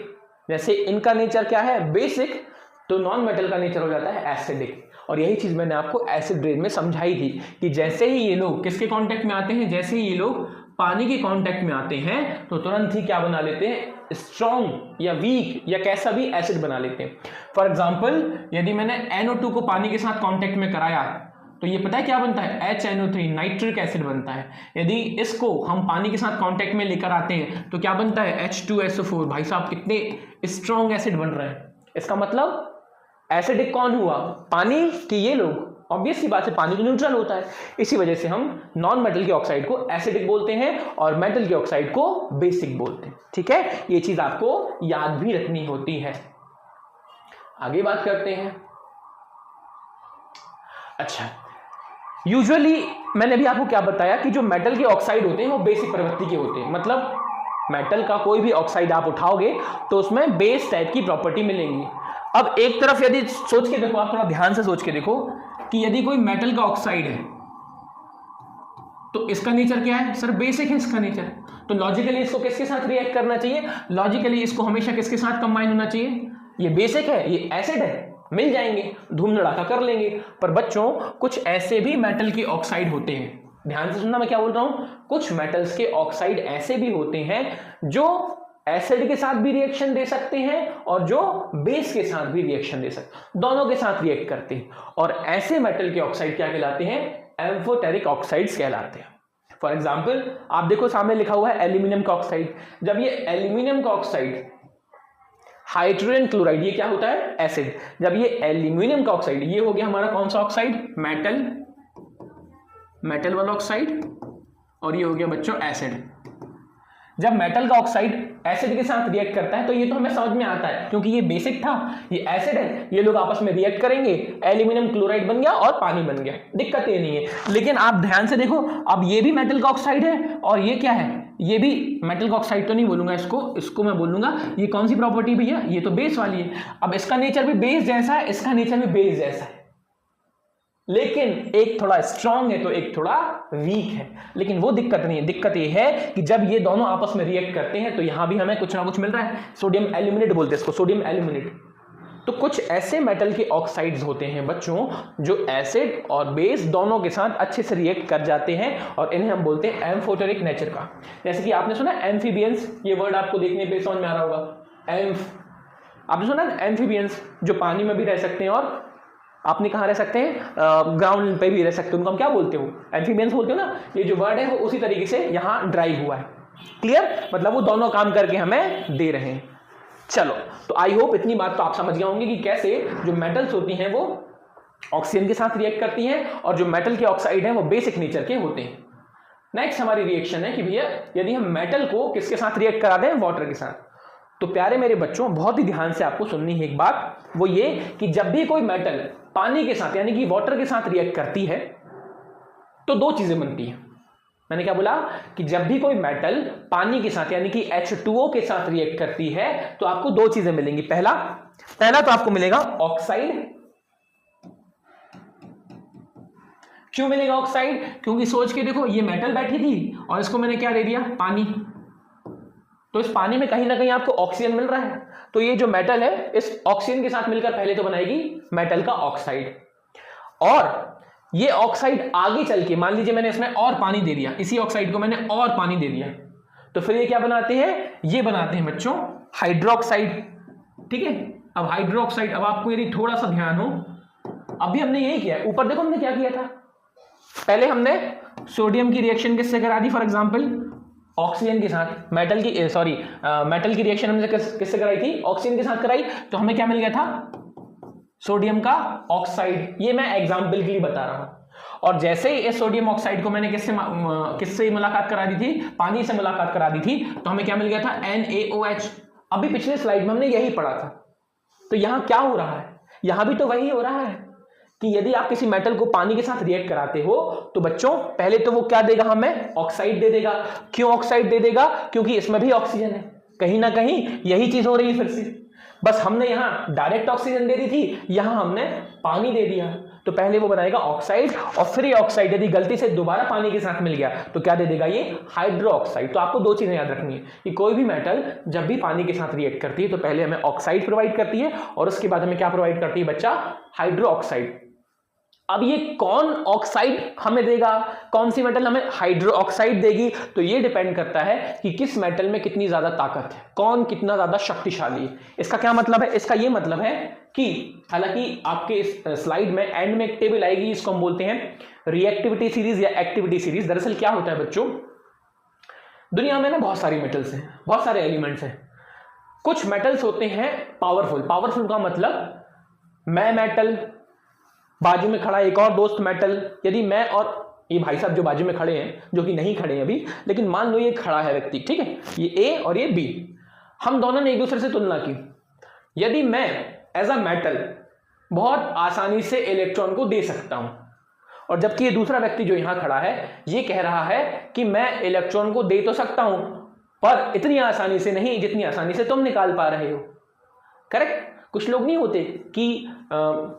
जैसे इनका नेचर क्या है, बेसिक, तो नॉन मेटल का नेचर हो जाता है एसिडिक। और यही चीज मैंने आपको एसिड रेन में समझाई थी कि जैसे ही ये लोग किसके कांटेक्ट में आते हैं, जैसे ही ये लोग पानी के कांटेक्ट में आते हैं तो तुरंत ही क्या बना लेते हैं, स्ट्रॉन्ग या वीक या कैसा भी एसिड बना लेते हैं। फॉर एग्जाम्पल यदि मैंने NO2 को पानी के साथ कांटेक्ट में कराया तो ये पता है क्या बनता है, HNO3 नाइट्रिक एसिड बनता है। यदि इसको हम पानी के साथ कांटेक्ट में लेकर आते हैं तो क्या बनता है, H2SO4। भाई साहब कितने स्ट्रॉन्ग एसिड बन रहे हैं। इसका मतलब एसिडिक कौन हुआ? पानी कि ये लोग? ऑब्वियस सी बात है, पानी तो न्यूट्रल होता है। इसी वजह से हम नॉन मेटल के ऑक्साइड को एसिडिक बोलते हैं और मेटल के ऑक्साइड को बेसिक बोलते हैं। ठीक है, ये चीज आपको याद भी रखनी होती है। आगे बात करते हैं। अच्छा, यूजुअली मैंने अभी आपको क्या बताया कि जो मेटल के ऑक्साइड होते हैं वो बेसिक प्रवृत्ति के होते हैं। मतलब मेटल का कोई भी ऑक्साइड आप उठाओगे तो उसमें बेस टाइप की प्रॉपर्टी मिलेंगी। अब एक तरफ यदि सोच के देखो, आप थोड़ा ध्यान से सोच के देखो कि यदि कोई मेटल का ऑक्साइड है तो इसका नेचर क्या है? सर बेसिक है इसका नेचर। तो लॉजिकली इसको किसके साथ रिएक्ट करना चाहिए? लॉजिकली इसको हमेशा किसके साथ कंबाइन होना चाहिए? ये बेसिक है, ये एसिड है, मिल जाएंगे, धूम धड़ाका कर लेंगे। पर बच्चों कुछ ऐसे भी मेटल के ऑक्साइड होते हैं, ध्यान से सुनना मैं क्या बोल रहा हूं। कुछ मेटल्स के ऑक्साइड ऐसे भी होते हैं जो एसिड के साथ भी रिएक्शन दे सकते हैं और जो बेस के साथ भी रिएक्शन दे सकते हैं, दोनों के साथ रिएक्ट करते हैं। और ऐसे मेटल के ऑक्साइड क्या कहलाते हैं? एम्फोटेरिक ऑक्साइड्स कहलाते हैं। फॉर एग्जाम्पल आप देखो सामने लिखा हुआ है एल्यूमिनियम का ऑक्साइड। जब ये एल्यूमिनियम का ऑक्साइड, हाइड्रोजन क्लोराइड, ये क्या होता है? एसिड। जब ये एल्यूमिनियम का ऑक्साइड, ये हो गया हमारा कौन सा ऑक्साइड? मेटल वाला ऑक्साइड, और ये हो गया बच्चों एसिड। जब मेटल का ऑक्साइड एसिड के साथ रिएक्ट करता है तो ये तो हमें समझ में आता है क्योंकि ये बेसिक था, ये एसिड है, ये लोग आपस में रिएक्ट करेंगे, एल्यूमिनियम क्लोराइड बन गया और पानी बन गया, दिक्कत ये नहीं है। लेकिन आप ध्यान से देखो, अब ये भी मेटल का ऑक्साइड है और ये क्या है? ये भी मेटल का ऑक्साइड तो नहीं बोलूंगा इसको मैं बोलूंगा ये कौन सी प्रॉपर्टी भैया? ये तो बेस वाली है। अब इसका नेचर भी बेस जैसा है, इसका नेचर भी बेस जैसा है, लेकिन एक थोड़ा स्ट्रांग है तो एक थोड़ा वीक है। लेकिन वो दिक्कत नहीं है, दिक्कत ये है कि जब ये दोनों आपस में रिएक्ट करते हैं तो यहां भी हमें कुछ ना कुछ मिल रहा है, सोडियम एल्यूमिनेट बोलते हैं इसको, सोडियम एल्यूमिनेट। तो कुछ ऐसे मेटल के ऑक्साइड्स होते हैं बच्चों जो एसिड और बेस दोनों के साथ अच्छे से रिएक्ट कर जाते हैं और इन्हें हम बोलते हैं एम्फोटेरिक नेचर का। जैसे कि आपने सुना एम्फीबियंस, ये वर्ड आपको देखने पे समझ में आ रहा होगा। आपने सुना एम्फीबियंस जो पानी में भी रह सकते हैं और आपने कहाँ रह सकते हैं? ग्राउंड पे भी रह सकते हो। उनको हम क्या बोलते हो? एम्फीबियंस बोलते हो ना। ये जो वर्ड है वो उसी तरीके से यहाँ ड्राइव हुआ है। क्लियर? मतलब वो दोनों काम करके हमें दे रहे हैं। चलो, तो आई होप इतनी बात तो आप समझ गए होंगे कि कैसे जो मेटल्स होती हैं वो ऑक्सीजन के साथ रिएक्ट करती हैं और जो मेटल के ऑक्साइड हैं वो बेसिक नेचर के होते हैं। नेक्स्ट हमारी रिएक्शन है कि भैया यदि हम मेटल को किसके साथ रिएक्ट करा दें? वाटर के साथ। तो प्यारे मेरे बच्चों बहुत ही ध्यान से आपको सुननी है एक बात, वो ये कि जब भी कोई मेटल पानी के साथ यानी कि वाटर के साथ रिएक्ट करती है तो दो चीजें बनती हैं। मैंने क्या बोला कि जब भी कोई मेटल पानी के साथ यानी कि H2O के साथ रिएक्ट करती है तो आपको दो चीजें मिलेंगी। पहला तो आपको मिलेगा ऑक्साइड। क्यों मिलेगा ऑक्साइड? क्योंकि सोच के देखो, ये मेटल बैठी थी और इसको मैंने क्या दे दिया? पानी। तो इस पानी में कहीं ना कहीं आपको ऑक्सीजन मिल रहा है, तो ये जो मेटल है इस ऑक्सीजन के साथ मिलकर पहले तो बनाएगी मेटल का ऑक्साइड। और ये ऑक्साइड आगे चल के, मान लीजिए मैंने इसमें और पानी दे दिया, इसी ऑक्साइड को मैंने और पानी दे दिया, तो फिर ये क्या बनाते हैं? ये बनाते हैं बच्चों हाइड्रोक्साइड। ठीक है, अब हाइड्रोक्साइड, अब आपको यदि थोड़ा सा ध्यान हो, अभी हमने यही किया। ऊपर देखो हमने क्या किया था, पहले हमने सोडियम की रिएक्शन किससे करा दी? फॉर एग्जाम्पल ऑक्सीजन के साथ। मेटल की रिएक्शन हमने किससे कराई थी? ऑक्सीजन के साथ कराई, तो हमें क्या मिल गया था? सोडियम का ऑक्साइड। ये मैं एग्जाम्पल के लिए बता रहा हूं। और जैसे ही इस सोडियम ऑक्साइड को मैंने किससे मुलाकात करा दी थी? पानी से मुलाकात करा दी थी, तो हमें क्या मिल गया था? NaOH। अभी पिछले स्लाइड में हमने यही पढ़ा था। तो यहां क्या हो रहा है? यहां भी तो वही हो रहा है कि यदि आप किसी मेटल को पानी के साथ रिएक्ट कराते हो तो बच्चों पहले तो वो क्या देगा हमें? ऑक्साइड दे देगा। क्यों ऑक्साइड दे देगा? क्योंकि इसमें भी ऑक्सीजन है। कहीं ना कहीं यही चीज हो रही है फिर से, बस हमने यहां डायरेक्ट ऑक्सीजन दे दी थी, यहां हमने पानी दे दिया। तो पहले वो बनाएगा ऑक्साइड और फिर ये ऑक्साइड यदि गलती से दोबारा पानी के साथ मिल गया तो क्या दे देगा? ये हाइड्रो ऑक्साइड। तो आपको दो चीजें याद रखनी है कि कोई भी मेटल जब भी पानी के साथ रिएक्ट करती है तो पहले हमें ऑक्साइड प्रोवाइड करती है और उसके बाद हमें क्या प्रोवाइड करती है बच्चा? Hydro oxide. अब ये कौन ऑक्साइड हमें देगा? कौन सी मेटल हमें हाइड्रो ऑक्साइड देगी? तो ये डिपेंड करता है कि किस मेटल में कितनी ज्यादा ताकत है, कौन कितना ज्यादा शक्तिशाली है। इसका क्या मतलब है? इसका ये मतलब है कि हालांकि आपके इस स्लाइड में एंड में एक टेबल आएगी, इसको हम बोलते हैं रिएक्टिविटी सीरीज या एक्टिविटी सीरीज। दरअसल क्या होता है बच्चों, दुनिया में ना बहुत सारी मेटल्स हैं, बहुत सारे एलिमेंट्स हैं। कुछ मेटल्स होते हैं पावरफुल। पावरफुल का मतलब मैं मेटल, बाजू में खड़ा एक और दोस्त मेटल, यदि मैं और ये भाई साहब जो बाजू में खड़े हैं, जो कि नहीं खड़े हैं अभी, लेकिन मान लो ये खड़ा है व्यक्ति, ठीक है, ये ए और ये बी, हम दोनों ने एक दूसरे से तुलना की। यदि मैं एज अ मेटल बहुत आसानी से इलेक्ट्रॉन को दे सकता हूं, और जबकि ये दूसरा व्यक्ति जो यहां खड़ा है ये कह रहा है कि मैं इलेक्ट्रॉन को दे तो सकता हूं पर इतनी आसानी से नहीं जितनी आसानी से तुम निकाल पा रहे हो। करेक्ट? कुछ लोग नहीं होते कि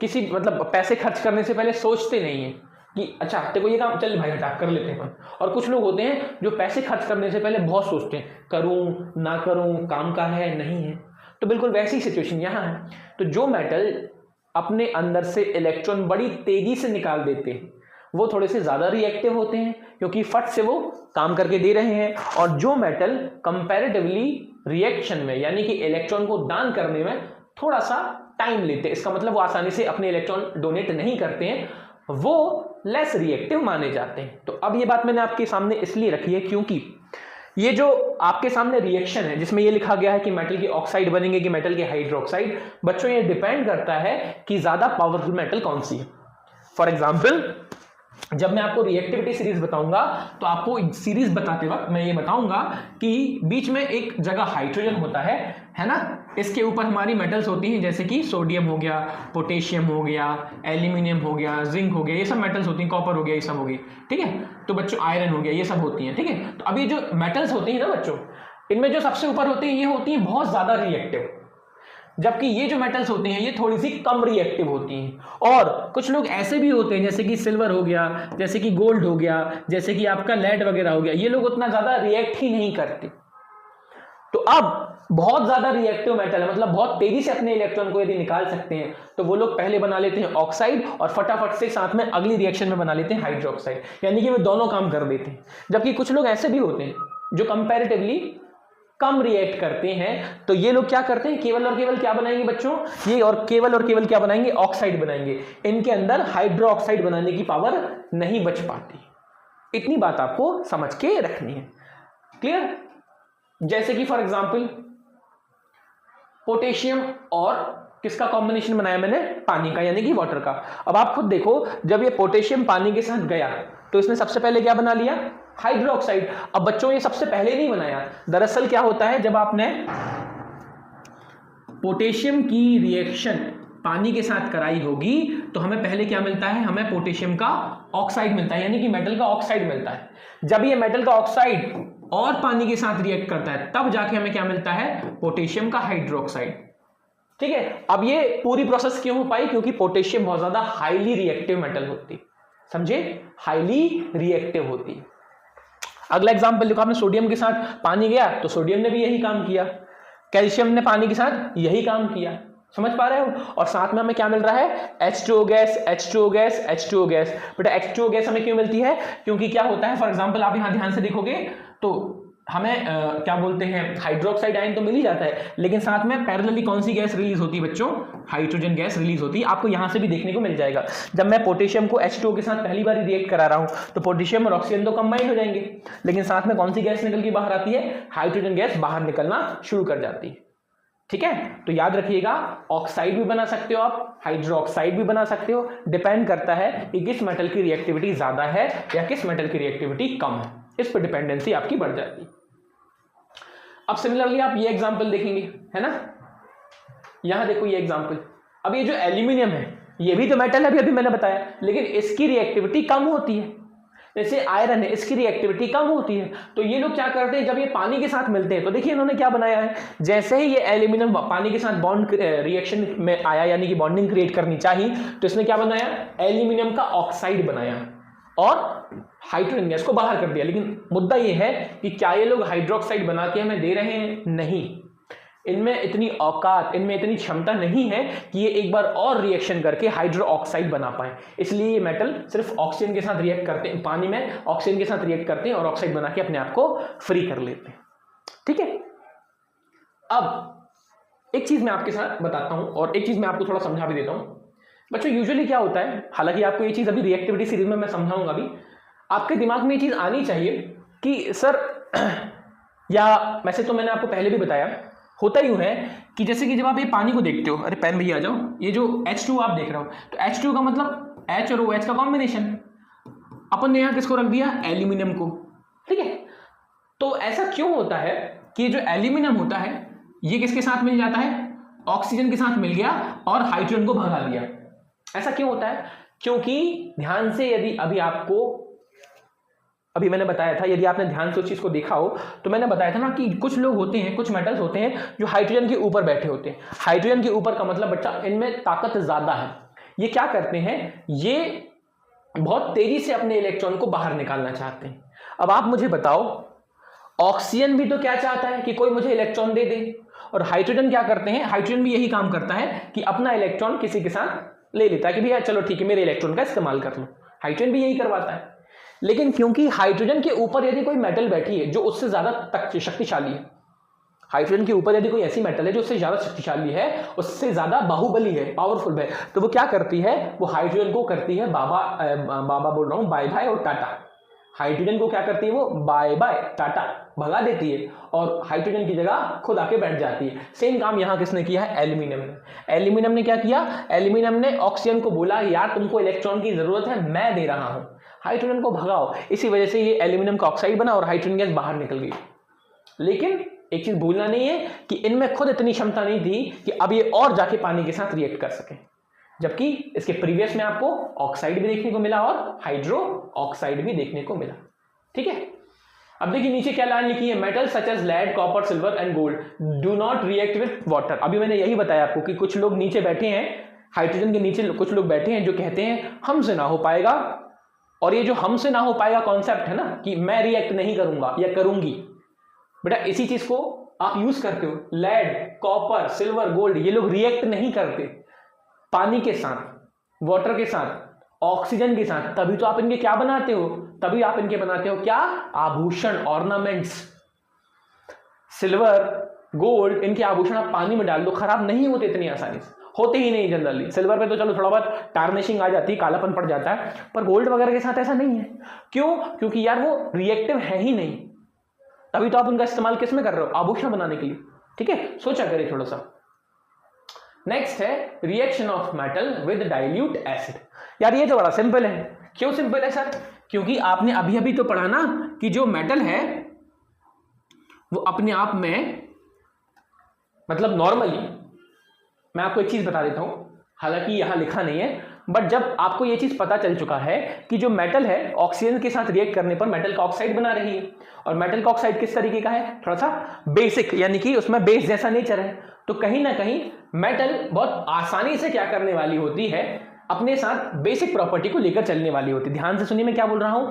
किसी मतलब पैसे खर्च करने से पहले सोचते नहीं है कि अच्छा देखो ये काम, चल भाई हटा कर लेते हैं। और कुछ लोग होते हैं जो पैसे खर्च करने से पहले बहुत सोचते हैं, करूं ना करूं, काम का है नहीं है। तो बिल्कुल वैसी सिचुएशन यहाँ है। तो जो मेटल अपने अंदर से इलेक्ट्रॉन बड़ी तेजी से निकाल देते हैं वो थोड़े से ज़्यादा रिएक्टिव होते हैं क्योंकि फट से वो काम करके दे रहे हैं। और जो मेटल कंपैरेटिवली रिएक्शन में यानी कि इलेक्ट्रॉन को दान करने में थोड़ा सा टाइम लेते हैं, इसका मतलब वो आसानी से अपने इलेक्ट्रॉन डोनेट नहीं करते हैं, वो लेस रिएक्टिव माने जाते हैं। तो अब ये बात मैंने आपके सामने इसलिए रखी है क्योंकि ये जो आपके सामने रिएक्शन है जिसमें ये लिखा गया है कि मेटल के ऑक्साइड बनेंगे कि मेटल के हाइड्रोक्साइड, बच्चों ये डिपेंड करता है कि ज्यादा पावरफुल मेटल कौन सी है। फॉर एग्जाम्पल जब मैं आपको रिएक्टिविटी सीरीज बताऊंगा तो आपको सीरीज बताते वक्त मैं ये बताऊंगा कि बीच में एक जगह हाइड्रोजन होता है ना, इसके ऊपर हमारी मेटल्स होती हैं जैसे कि सोडियम हो गया, पोटेशियम हो गया, एल्यूमिनियम हो गया, जिंक हो गया, ये सब मेटल्स होती हैं, कॉपर हो गया, ये सब होगी, ठीक है। तो बच्चों आयरन हो गया, ये सब होती हैं, ठीक है। तो अब ये जो मेटल्स होती हैं ना बच्चों, इनमें जो सबसे ऊपर होती हैं ये होती हैं बहुत ज्यादा रिएक्टिव, जबकि ये जो मेटल्स होती हैं ये थोड़ी सी कम रिएक्टिव होती हैं। और कुछ लोग ऐसे भी होते हैं जैसे कि सिल्वर हो गया, जैसे कि गोल्ड हो गया, जैसे कि आपका लेड वगैरह हो गया, ये लोग उतना ज्यादा रिएक्ट ही नहीं करते। तो अब बहुत ज्यादा रिएक्टिव मेटल है, मतलब बहुत तेजी से अपने इलेक्ट्रॉन को यदि निकाल सकते हैं तो वो लोग पहले बना लेते हैं ऑक्साइड और फटाफट से साथ में अगली रिएक्शन में बना लेते हैं हाइड्रोक्साइड, यानी कि वो दोनों काम कर देते हैं। जबकि कुछ लोग ऐसे भी होते हैं जो कंपैरेटिवली कम रिएक्ट करते हैं, तो ये लोग क्या करते हैं, केवल और केवल क्या बनाएंगे बच्चों, ये और केवल क्या बनाएंगे, ऑक्साइड बनाएंगे। इनके अंदर हाइड्रो ऑक्साइड बनाने की पावर नहीं बच पाती। इतनी बात आपको समझ के रखनी है। क्लियर? जैसे कि फॉर एग्जांपल पोटेशियम और किसका कॉम्बिनेशन बनाया मैंने, पानी का, यानी कि वाटर का। अब आप खुद देखो, जब ये पोटेशियम पानी के साथ गया तो इसने सबसे पहले क्या बना लिया, हाइड्रोक्साइड। अब बच्चों ये सबसे पहले नहीं बनाया, दरअसल क्या होता है, जब आपने पोटेशियम की रिएक्शन पानी के साथ कराई होगी तो हमें पहले क्या मिलता है, हमें पोटेशियम का ऑक्साइड मिलता है, यानी कि मेटल का ऑक्साइड मिलता है। जब ये मेटल का ऑक्साइड और पानी के साथ रिएक्ट करता है तब जाके हमें क्या मिलता है, पोटेशियम का हाइड्रोक्साइड। ठीक है। अब ये पूरी प्रोसेस क्यों हो पाई, क्योंकि पोटेशियम बहुत ज्यादा हाईली रिएक्टिव मेटल होती, समझे, हाईली रिएक्टिव होती। अगला एग्जांपल देखो, आपने सोडियम के साथ पानी गया तो सोडियम ने भी यही काम किया, कैल्शियम ने पानी के साथ यही काम किया, समझ पा रहे हो। और साथ में हमें क्या मिल रहा है, H2O gas, H2O gas, H2O gas. बेटा H2O गैस हमें क्यों मिलती है, क्योंकि क्या होता है, फॉर एग्जांपल आप यहां ध्यान से देखोगे तो हमें क्या बोलते हैं, हाइड्रोक्साइड आयन तो मिल ही जाता है, लेकिन साथ में पैरेलली कौन सी गैस रिलीज होती है बच्चों, हाइड्रोजन गैस रिलीज होती है। आपको यहां से भी देखने को मिल जाएगा, जब मैं पोटेशियम को H2O के साथ पहली बार रिएक्ट करा रहा हूं तो पोटेशियम और ऑक्सीजन तो कंबाइंड हो जाएंगे, लेकिन साथ में कौन सी गैस निकल के बाहर आती है, हाइड्रोजन गैस बाहर निकलना शुरू कर जाती है। ठीक है, तो याद रखिएगा, ऑक्साइड भी बना सकते हो आप, हाइड्रोक्साइड भी बना सकते हो, डिपेंड करता है कि किस मेटल की रिएक्टिविटी ज्यादा है या किस मेटल की रिएक्टिविटी कम है, इस पर डिपेंडेंसी आपकी बढ़ जाती है। अब सिमिलरली आप ये एग्जांपल देखेंगे, है ना, यहां देखो ये एग्जांपल। अब ये जो एल्यूमिनियम है ये भी तो मेटल है, अभी मैंने बताया, लेकिन इसकी रिएक्टिविटी कम होती है। जैसे आयरन है, इसकी रिएक्टिविटी कम होती है। तो ये लोग क्या करते हैं, जब ये पानी के साथ मिलते हैं तो देखिए इन्होंने क्या बनाया है, जैसे ही ये एल्यूमिनियम पानी के साथ बॉन्ड रिएक्शन में आया, यानी कि बॉन्डिंग क्रिएट करनी चाहिए, तो इसने क्या बनाया, एल्यूमिनियम का ऑक्साइड बनाया और हाइड्रोजन गैस को बाहर कर दिया। लेकिन मुद्दा ये है कि क्या ये लोग हाइड्रोक्साइड बना के हमें दे रहे हैं, नहीं, इनमें इतनी औकात, इनमें इतनी क्षमता नहीं है कि ये एक बार और रिएक्शन करके हाइड्रो ऑक्साइड बना पाए। इसलिए ये मेटल सिर्फ ऑक्सीजन के साथ रिएक्ट करते हैं, पानी में ऑक्सीजन के साथ रिएक्ट करते हैं और ऑक्साइड बना के अपने आप को फ्री कर लेते हैं। ठीक है, अब एक चीज मैं आपके साथ बताता हूं और एक चीज मैं आपको थोड़ा समझा भी देता हूं। बच्चों यूजुअली क्या होता है, हालांकि आपको ये चीज अभी रिएक्टिविटी सीरीज में मैं समझाऊंगा भी, आपके दिमाग में ये चीज आनी चाहिए कि सर, या वैसे तो मैंने आपको पहले भी बताया होता यूं है कि जैसे कि जब आप ये पानी को देखते हो, अरे पेन भैया आ जाओ, ये जो H2 आप देख रहे हो, तो H2 का मतलब H और OH का कॉम्बिनेशन, अपन ने यहां किसको रख दिया, एल्यूमिनियम को, ठीक है। तो ऐसा क्यों होता है कि जो एल्यूमिनियम होता है ये किसके साथ मिल जाता है, ऑक्सीजन के साथ मिल गया और हाइड्रोजन को भगा दिया। ऐसा क्यों होता है, क्योंकि ध्यान से यदि अभी मैंने बताया था, यदि आपने ध्यान से उस चीज को देखा हो तो मैंने बताया था ना कि कुछ लोग होते हैं, कुछ मेटल्स होते हैं जो हाइड्रोजन के ऊपर बैठे होते हैं। हाइड्रोजन के ऊपर का मतलब बच्चा इनमें ताकत ज्यादा है। ये क्या करते हैं, ये बहुत तेजी से अपने इलेक्ट्रॉन को बाहर निकालना चाहते हैं। अब आप मुझे बताओ, ऑक्सीजन भी तो क्या चाहता है कि कोई मुझे इलेक्ट्रॉन दे दे, और हाइड्रोजन क्या करते हैं, हाइड्रोजन भी यही काम करता है कि अपना इलेक्ट्रॉन किसी के साथ ले लेता है कि भैया चलो ठीक है मेरे इलेक्ट्रॉन का इस्तेमाल कर लो। हाइड्रोजन भी यही करवाता है। लेकिन क्योंकि हाइड्रोजन के ऊपर यदि कोई मेटल बैठी है जो उससे ज्यादा शक्तिशाली है, हाइड्रोजन के ऊपर यदि कोई ऐसी मेटल है जो उससे ज्यादा शक्तिशाली है, उससे ज्यादा बाहुबली है, पावरफुल है, तो वो क्या करती है, वो हाइड्रोजन को करती है बाबा बोल रहा हूं, बाय बाय और टाटा। हाइड्रोजन को क्या करती है, वो बाय बाय टाटा भगा देती है और हाइड्रोजन की जगह खुद आके बैठ जाती है। सेम काम यहां किसने किया है, एल्यूमिनियम ने। एल्यूमिनियम ने क्या किया, एल्यूमिनियम ने ऑक्सीजन को बोला यार तुमको इलेक्ट्रॉन की जरूरत है, मैं दे रहा हूं, हाइड्रोजन को भगाओ। इसी वजह से ये एल्यूमिनियम का ऑक्साइड बना और हाइड्रोजन गैस बाहर निकल गई। लेकिन एक चीज भूलना नहीं है कि इनमें खुद इतनी क्षमता नहीं थी कि अब ये और जाके पानी के साथ रिएक्ट कर सके, जबकि इसके प्रीवियस में आपको ऑक्साइड भी देखने को मिला और हाइड्रो ऑक्साइड भी देखने को मिला। ठीक है, अब देखिए नीचे क्या लाइन लिखी है, metal such as lead, copper, silver and gold do not react with water. अभी मैंने यही बताया आपको कि कुछ लोग नीचे बैठे हैं, हाइड्रोजन के नीचे कुछ लोग बैठे हैं जो कहते हैं हमसे ना हो पाएगा। और ये जो हमसे ना हो पाएगा कॉन्सेप्ट है ना कि मैं रिएक्ट नहीं करूंगा या करूंगी, बेटा इसी चीज को आप यूज करते हो। लेड, कॉपर, सिल्वर, गोल्ड, ये लोग रिएक्ट नहीं करते पानी के साथ, वाटर के साथ, ऑक्सीजन के साथ, तभी तो आप इनके क्या बनाते हो, तभी आप इनके बनाते हो क्या, आभूषण, ऑर्नामेंट्स। सिल्वर, गोल्ड, इनके आभूषण आप पानी में डाल दो, खराब नहीं होते इतनी आसानी से, होते ही नहीं जनरली। सिल्वर पे तो चलो थोड़ा बहुत टार्निशिंग आ जाती है, कालापन पड़ जाता है, पर गोल्ड वगैरह के साथ ऐसा नहीं है। क्यों, क्योंकि यार वो रिएक्टिव है ही नहीं, तभी तो आप उनका इस्तेमाल किस में कर रहे हो, आभूषण बनाने के लिए। ठीक है, सोचा करिए थोड़ा सा। नेक्स्ट है reaction of metal with dilute acid. यार ये तो बड़ा सिंपल है। क्यों सिंपल है सर, क्योंकि आपने अभी अभी तो पढ़ा ना कि जो मेटल है वो अपने आप में, मतलब नॉर्मली, मैं आपको एक चीज बता देता हूं, हालांकि यहां लिखा नहीं है, बट जब आपको यह चीज पता चल चुका है कि जो मेटल है ऑक्सीजन के साथ रिएक्ट करने पर मेटल का ऑक्साइड बना रही है, और मेटल का ऑक्साइड किस तरीके का है, थोड़ा सा बेसिक, यानी कि उसमें बेस जैसा नेचर है, तो कहीं ना कहीं मेटल बहुत आसानी से क्या करने वाली होती है, अपने साथ बेसिक प्रॉपर्टी को लेकर चलने वाली होती है। ध्यान से सुनिए मैं क्या बोल रहा हूं,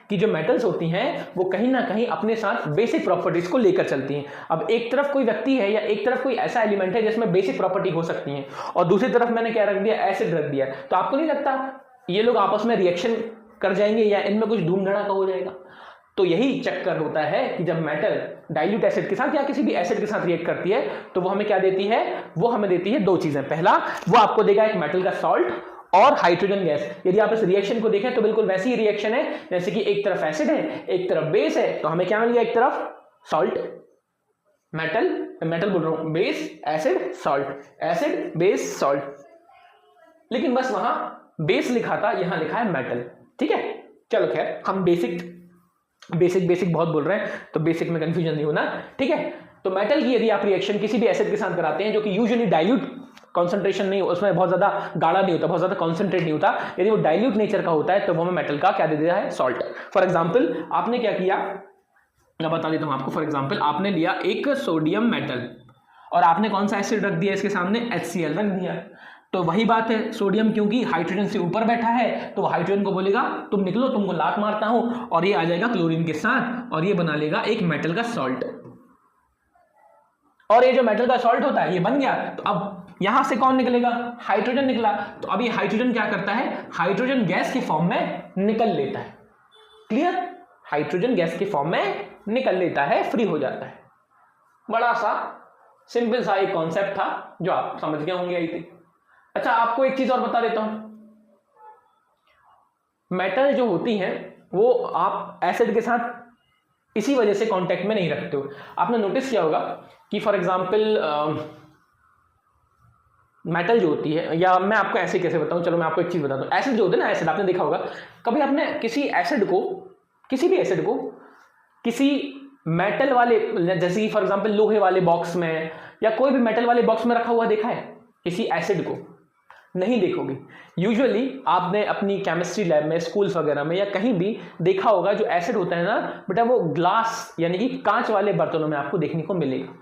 कि जो मेटल्स होती हैं वो कहीं ना कहीं अपने साथ बेसिक प्रॉपर्टीज को लेकर चलती हैं। अब एक तरफ कोई व्यक्ति है या एक तरफ कोई ऐसा एलिमेंट है जिसमें बेसिक प्रॉपर्टी हो सकती है, और दूसरी तरफ मैंने क्या रख दिया, एसिड रख दिया, तो आपको नहीं लगता ये लोग आपस में रिएक्शन कर जाएंगे या इनमें कुछ धूम धड़ाका हो जाएगा? तो यही चक्कर होता है कि जब मेटल डाइल्यूट एसिड के साथ या किसी भी एसिड के साथ रिएक्ट करती है तो वो हमें क्या देती है, वो हमें देती है दो चीजें। पहला, वो आपको देगा एक मेटल का सॉल्ट और हाइड्रोजन गैस। यदि आप इस रिएक्शन को देखें तो बिल्कुल वैसी ही रिएक्शन है, जैसे कि एक तरफ एसिड है एक तरफ बेस है, तो हमें क्या मिल गया, एक तरफ सॉल्ट, मेटल बोल रहा हूं, base acid salt, acid base salt, लेकिन बस वहां बेस लिखा था, यहां लिखा है मेटल। ठीक है, चलो खैर, हम बेसिक बहुत बोल रहे हैं तो बेसिक में कंफ्यूजन नहीं होना। ठीक है, तो मेटल की यदि आप रिएक्शन किसी भी एसिड के साथ कराते हैं जो कि यूजुअली डाइल्यूट कॉन्सेंट्रेशन नहीं, उसमें बहुत ज्यादा गाढ़ा नहीं होता, बहुत ज्यादा कॉन्सेंट्रेट नहीं होता, यदि वो डाइल्यूट नेचर का होता है तो वो हमें मेटल का क्या दे दिया है, सॉल्ट। फॉर एग्जाम्पल आपने क्या किया, मैं बता देता हूं आपको। फॉर एग्जाम्पल आपने लिया एक सोडियम मेटल और आपने कौन सा एसिड रख दिया इसके सामने, HCl रख दिया। तो वही बात है, सोडियम क्योंकि हाइड्रोजन से ऊपर बैठा है तो हाइड्रोजन को बोलेगा तुम निकलो, तुमको लात मारता हूं, और ये आ जाएगा क्लोरीन के साथ और ये बना लेगा एक मेटल का सॉल्ट। और ये जो मेटल का सॉल्ट होता है ये बन गया, तो अब यहां से कौन निकलेगा, हाइड्रोजन निकला। तो अब ये हाइड्रोजन क्या करता है, हाइड्रोजन गैस के फॉर्म में निकल लेता है। क्लियर, हाइड्रोजन गैस के फॉर्म में निकल लेता है, फ्री हो जाता है। बड़ा सा सिंपल सा एक कॉन्सेप्ट था जो आप समझ गए होंगे। आई थी। अच्छा, आपको एक चीज और बता देता हूं, मेटल जो होती हैं वो आप एसिड के साथ इसी वजह से कांटेक्ट में नहीं रखते हो। आपने नोटिस किया होगा कि फॉर एग्जांपल मेटल जो होती है, या मैं आपको ऐसे कैसे बताऊं, चलो मैं आपको एक चीज बताता हूं। एसिड जो होते हैं ना, एसिड आपने देखा होगा, कभी आपने किसी एसिड को, किसी भी एसिड को किसी मेटल वाले, जैसे कि फॉर एग्जांपल लोहे वाले बॉक्स में या कोई भी मेटल वाले बॉक्स में रखा हुआ देखा है किसी एसिड को? नहीं देखोगे। यूजुअली आपने अपनी केमिस्ट्री लैब में, स्कूल्स वगैरह में या कहीं भी देखा होगा, जो एसिड होता है ना बेटा, वो ग्लास यानी कि कांच वाले बर्तनों में आपको देखने को मिलेगा।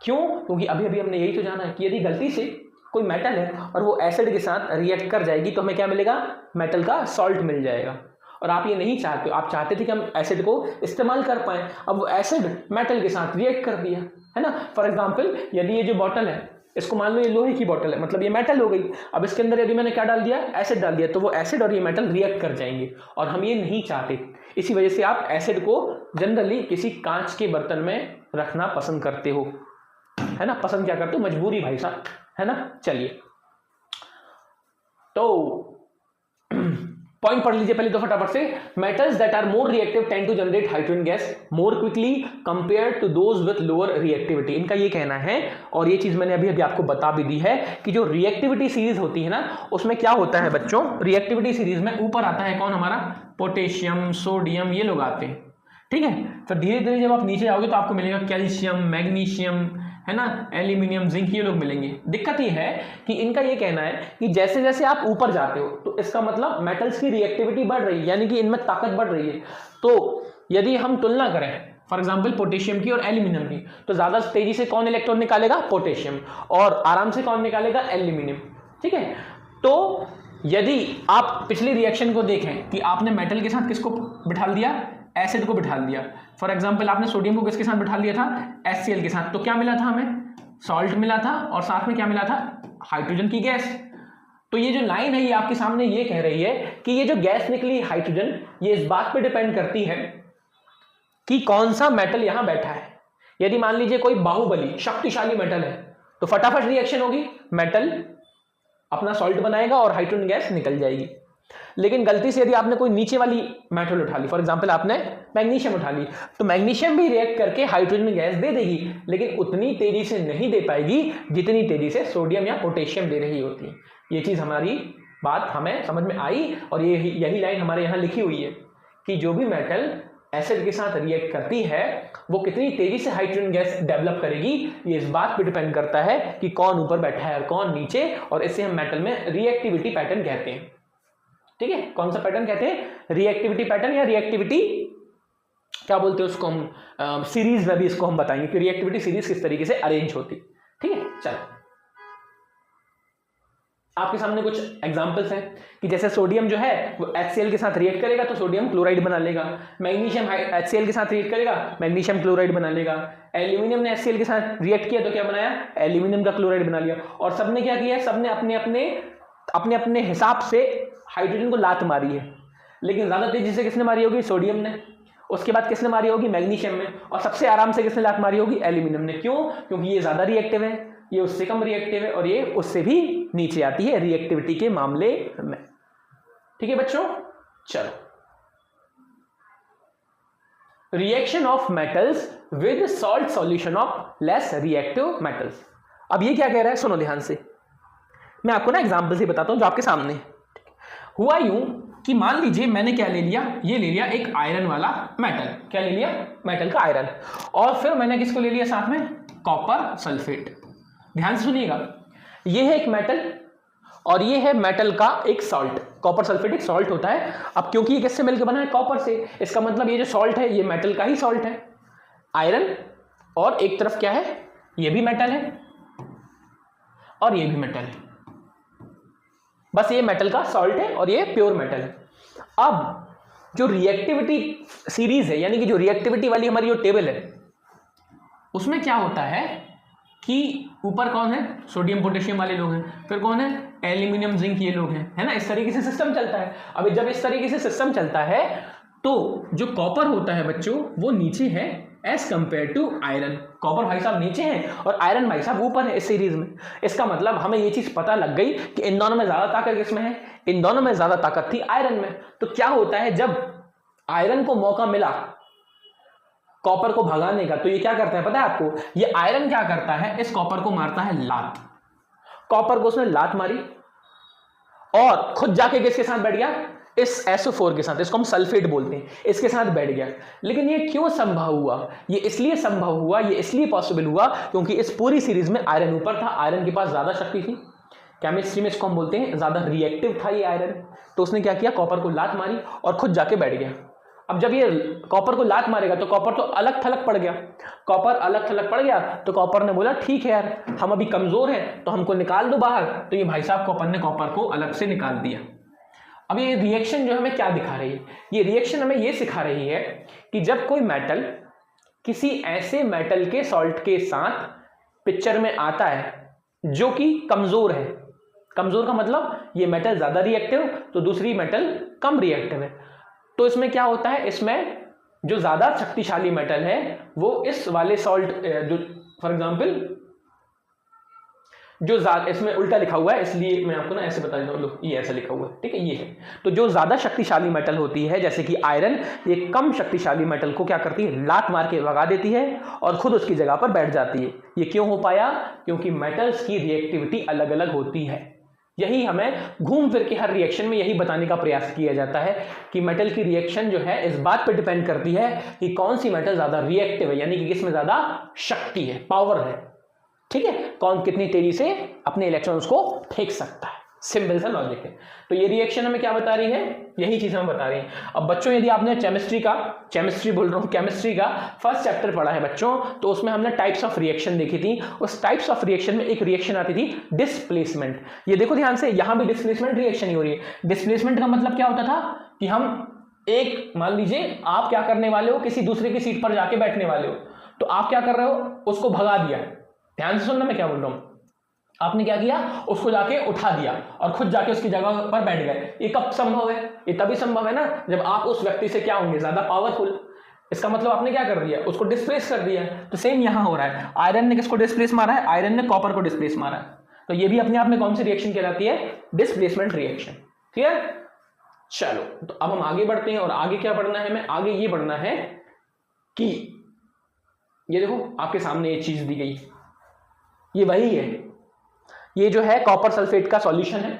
क्यों? क्योंकि अभी अभी हमने यही तो जाना है कि यदि गलती से कोई मेटल है और वो एसिड के साथ रिएक्ट कर जाएगी तो हमें क्या मिलेगा? मेटल का सॉल्ट मिल जाएगा। और आप ये नहीं चाहते, आप चाहते थे कि हम एसिड को इस्तेमाल कर पाएं। अब वो एसिड मेटल के साथ रिएक्ट कर दिया है ना। फॉर एग्जांपल यदि ये जो बॉटल है, इसको मान लो ये लोहे की बॉटल है, मतलब ये मेटल हो गई। अब इसके अंदर यदि मैंने क्या डाल दिया? एसिड डाल दिया, तो वो एसिड और ये मेटल रिएक्ट कर जाएंगे और हम ये नहीं चाहते। इसी वजह से आप एसिड को जनरली किसी कांच के बर्तन में रखना पसंद करते हो, है ना। पसंद क्या करते हो? मजबूरी भाई साहब, है ना। चलिए तो पॉइंट पढ़ लीजिए पहले तो फटाफट से। Metals that are more reactive tend to generate hydrogen gas more quickly compared to those with lower reactivity. इनका ये कहना है, और ये चीज मैंने अभी अभी आपको बता भी दी है, कि जो रिएक्टिविटी सीरीज होती है ना, उसमें क्या होता है बच्चों? रिएक्टिविटी सीरीज में ऊपर आता है कौन? हमारा पोटेशियम, सोडियम, ये लोग आते हैं, ठीक है। फिर धीरे धीरे जब आप नीचे आओगे तो आपको मिलेगा कैल्शियम, मैग्नीशियम, है ना, एल्यूमिनियम, जिंक, ये लोग मिलेंगे। दिक्कत ये है कि इनका ये कहना है कि जैसे जैसे आप ऊपर जाते हो तो इसका मतलब मेटल्स की रिएक्टिविटी बढ़ रही है, यानी कि इनमें ताकत बढ़ रही है। तो यदि हम तुलना करें फॉर एग्जांपल पोटेशियम की और एल्यूमिनियम की, तो ज्यादा तेजी से कौन इलेक्ट्रॉन निकालेगा? पोटेशियम। और आराम से कौन निकालेगा? एल्यूमिनियम, ठीक है। तो यदि आप पिछली रिएक्शन को देखें कि आपने मेटल के साथ किसको बिठा दिया? एसिड को बिठा दिया। फॉर एग्जांपल आपने सोडियम को किसके साथ बिठा लिया था? HCl के साथ। तो क्या मिला था हमें? सॉल्ट मिला था, और साथ में क्या मिला था? हाइड्रोजन की गैस। तो ये जो लाइन है ये आपके सामने ये कह रही है कि ये जो गैस निकली हाइड्रोजन, ये इस बात पे डिपेंड करती है कि कौन सा मेटल यहां बैठा है। यदि मान लीजिए कोई बाहुबली शक्तिशाली मेटल है तो फटाफट रिएक्शन होगी, मेटल अपना सॉल्ट बनाएगा और हाइड्रोजन गैस निकल जाएगी। लेकिन गलती से यदि आपने कोई नीचे वाली मेटल उठा ली, फॉर एग्जांपल आपने मैग्नीशियम उठा ली, तो मैग्नीशियम भी रिएक्ट करके हाइड्रोजन गैस दे देगी, लेकिन उतनी तेजी से नहीं दे पाएगी जितनी तेजी से सोडियम या पोटेशियम दे रही होती है। ये चीज हमारी बात हमें समझ में आई, और यही लाइन हमारे यहाँ लिखी हुई है कि जो भी मेटल एसिड के साथ रिएक्ट करती है वो कितनी तेजी से हाइड्रोजन गैस डेवलप करेगी, ये इस बात पे डिपेंड करता है कि कौन ऊपर बैठा है और कौन नीचे, और इससे हम मेटल में रिएक्टिविटी पैटर्न कहते हैं। ठीक है, कौन सा पैटर्न कहते हैं? रिएक्टिविटी पैटर्न, या रिएक्टिविटी क्या बोलते हैं उसको हम, सीरीज में भी इसको हम बताएंगे कि रिएक्टिविटी सीरीज किस तरीके से अरेंज होती। ठीक है, चलो आपके सामने कुछ एग्जांपल्स हैं कि जैसे सोडियम जो है वो HCl के साथ रिएक्ट करेगा तो सोडियम क्लोराइड बना लेगा, मैग्नीशियम HCl के साथ रिएक्ट करेगा, मैग्नीशियम क्लोराइड बना लेगा, एल्यूमिनियम ने HCl के साथ रिएक्ट किया तो क्या बनाया? एल्यूमिनियम का क्लोराइड बना लिया। और सबने क्या किया? सबने अपने अपने हिसाब से हाइड्रोजन को लात मारी है, लेकिन ज्यादा तेजी से किसने मारी होगी? सोडियम ने। उसके बाद किसने मारी होगी? मैग्नीशियम में। और सबसे आराम से किसने लात मारी होगी? एल्यूमिनियम ने। क्यों? क्योंकि ये ज्यादा रिएक्टिव है, ये उससे कम रिएक्टिव है, और ये उससे भी नीचे आती है रिएक्टिविटी के मामले में। ठीक है बच्चों, चलो reaction of metals with salt solution of less reactive metals. अब ये क्या कह रहा है, सुनो ध्यान से, मैं आपको ना एग्जांपल से बताता हूं जो आपके सामने हुआ। यूं कि मान लीजिए मैंने क्या ले लिया, ये ले लिया एक आयरन वाला मेटल। क्या ले लिया? मेटल का आयरन। और फिर मैंने किसको ले लिया साथ में? Copper sulphate. ध्यान से सुनिएगा, ये है एक मेटल और ये है मेटल का एक सॉल्ट। कॉपर सल्फेट एक सॉल्ट होता है। अब क्योंकि ये किससे मिलकर बना है? कॉपर से, इसका मतलब ये जो सॉल्ट है ये मेटल का ही सॉल्ट है, आयरन। और एक तरफ क्या है? ये भी मेटल है और ये भी मेटल है, बस ये मेटल का सॉल्ट है और ये प्योर मेटल है। अब जो रिएक्टिविटी सीरीज है, यानी कि जो रिएक्टिविटी वाली हमारी जो टेबल है, उसमें क्या होता है कि ऊपर कौन है? सोडियम पोटेशियम वाले लोग हैं, फिर कौन है? एल्यूमिनियम जिंक, ये लोग हैं, है ना। इस तरीके से सिस्टम चलता है। अब जब इस तरीके से सिस्टम चलता है तो जो कॉपर होता है बच्चों वो नीचे है as compare to iron. Copper भाई साहब नीचे हैं और आयरन भाई साहब ऊपर है इस सीरीज में। इसका मतलब हमें ये चीज पता लग गई कि इन दोनों में ज्यादा ताकत किसमें है? इन दोनों में ज्यादा ताकत थी आयरन में। तो क्या होता है, जब आयरन को मौका मिला कॉपर को भगाने का। तो ये क्या करता है पता है आपको, ये आयरन क्या करता है, इस कॉपर को मारता है लात। कॉपर को उसने लात मारी और खुद जाके किसके साथ बैठ गया, इस SO4 के साथ, इसको हम सल्फेट बोलते हैं, इसके साथ बैठ गया। लेकिन ये क्यों संभव हुआ, ये इसलिए संभव हुआ, ये इसलिए पॉसिबल हुआ क्योंकि इस पूरी सीरीज में आयरन ऊपर था, आयरन के पास ज्यादा शक्ति थी। केमिस्ट्री में इसको हम बोलते हैं ज्यादा रिएक्टिव था ये आयरन। तो उसने क्या किया, कॉपर को लात मारी और खुद जाके बैठ गया। अब जब ये कॉपर को लात मारेगा तो कॉपर तो अलग थलग पड़ गया। कॉपर अलग थलग पड़ गया तो कॉपर ने बोला ठीक है यार, हम अभी कमजोर हैं तो हमको निकाल दो बाहर। तो ये भाई साहब कॉपर ने कॉपर को अलग से निकाल दिया। अब ये रिएक्शन जो हमें क्या दिखा रही है, ये रिएक्शन हमें ये सिखा रही है कि जब कोई मेटल किसी ऐसे मेटल के सॉल्ट के साथ पिक्चर में आता है जो कि कमजोर है, कमजोर का मतलब ये मेटल ज्यादा रिएक्टिव तो दूसरी मेटल कम रिएक्टिव है, तो इसमें क्या होता है, इसमें जो ज्यादा शक्तिशाली मेटल है वो इस वाले सॉल्ट, जो फॉर एग्जांपल जो इसमें उल्टा लिखा हुआ है इसलिए मैं आपको ना ऐसे बता देता हूँ, लो ये ऐसा लिखा हुआ है, ठीक है, ये है। तो जो ज्यादा शक्तिशाली मेटल होती है जैसे कि आयरन, ये कम शक्तिशाली मेटल को क्या करती है, लात मार के भगा देती है और खुद उसकी जगह पर बैठ जाती है। ये क्यों हो पाया, क्योंकि मेटल्स की रिएक्टिविटी अलग अलग होती है। यही हमें घूम फिर के हर रिएक्शन में यही बताने का प्रयास किया जाता है कि मेटल की रिएक्शन जो है इस बात पर डिपेंड करती है कि कौन सी मेटल ज्यादा रिएक्टिव है, यानी कि किसमें ज्यादा शक्ति है, पावर है, ठीक है, कौन कितनी तेजी से अपने इलेक्ट्रॉन्स को फेंक सकता है। सिंपल सा लॉजिक है। तो ये रिएक्शन हमें क्या बता रही है, यही चीज हमें बता रही है। अब बच्चों यदि आपने केमिस्ट्री का फर्स्ट चैप्टर पढ़ा है बच्चों, तो उसमें हमने टाइप्स ऑफ रिएक्शन देखी थी। उस टाइप्स ऑफ रिएक्शन में एक रिएक्शन आती थी डिस्प्लेसमेंट। ये देखो ध्यान से, यहां भी डिस्प्लेसमेंट रिएक्शन ही हो रही है। डिस्प्लेसमेंट का मतलब क्या होता था कि हम एक, मान लीजिए आप क्या करने वाले हो, किसी दूसरे की सीट पर जाके बैठने वाले हो, तो आप क्या कर रहे हो, उसको भगा दिया। ध्यान से सुनना मैं क्या बोल रहा हूं, आपने क्या किया, उसको जाके उठा दिया और खुद जाके उसकी जगह पर बैठ गए। ये कब संभव है, ये तभी संभव है ना जब आप उस व्यक्ति से क्या होंगे, ज्यादा पावरफुल। इसका मतलब आपने क्या कर दिया, उसको डिस्प्लेस कर दिया। तो सेम यहां हो रहा है, आयरन ने किसको डिस्प्लेस मारा है, आयरन ने कॉपर को डिस्प्लेस मारा है। तो ये भी अपने आप में कौन सी रिएक्शन कहलाती है, डिस्प्लेसमेंट रिएक्शन। क्लियर, चलो तो अब हम आगे बढ़ते हैं। और आगे क्या पढ़ना है हमें, आगे ये पढ़ना है कि ये देखो आपके सामने ये चीज दी गई, ये वही है, ये जो है कॉपर सल्फेट का सॉल्यूशन है,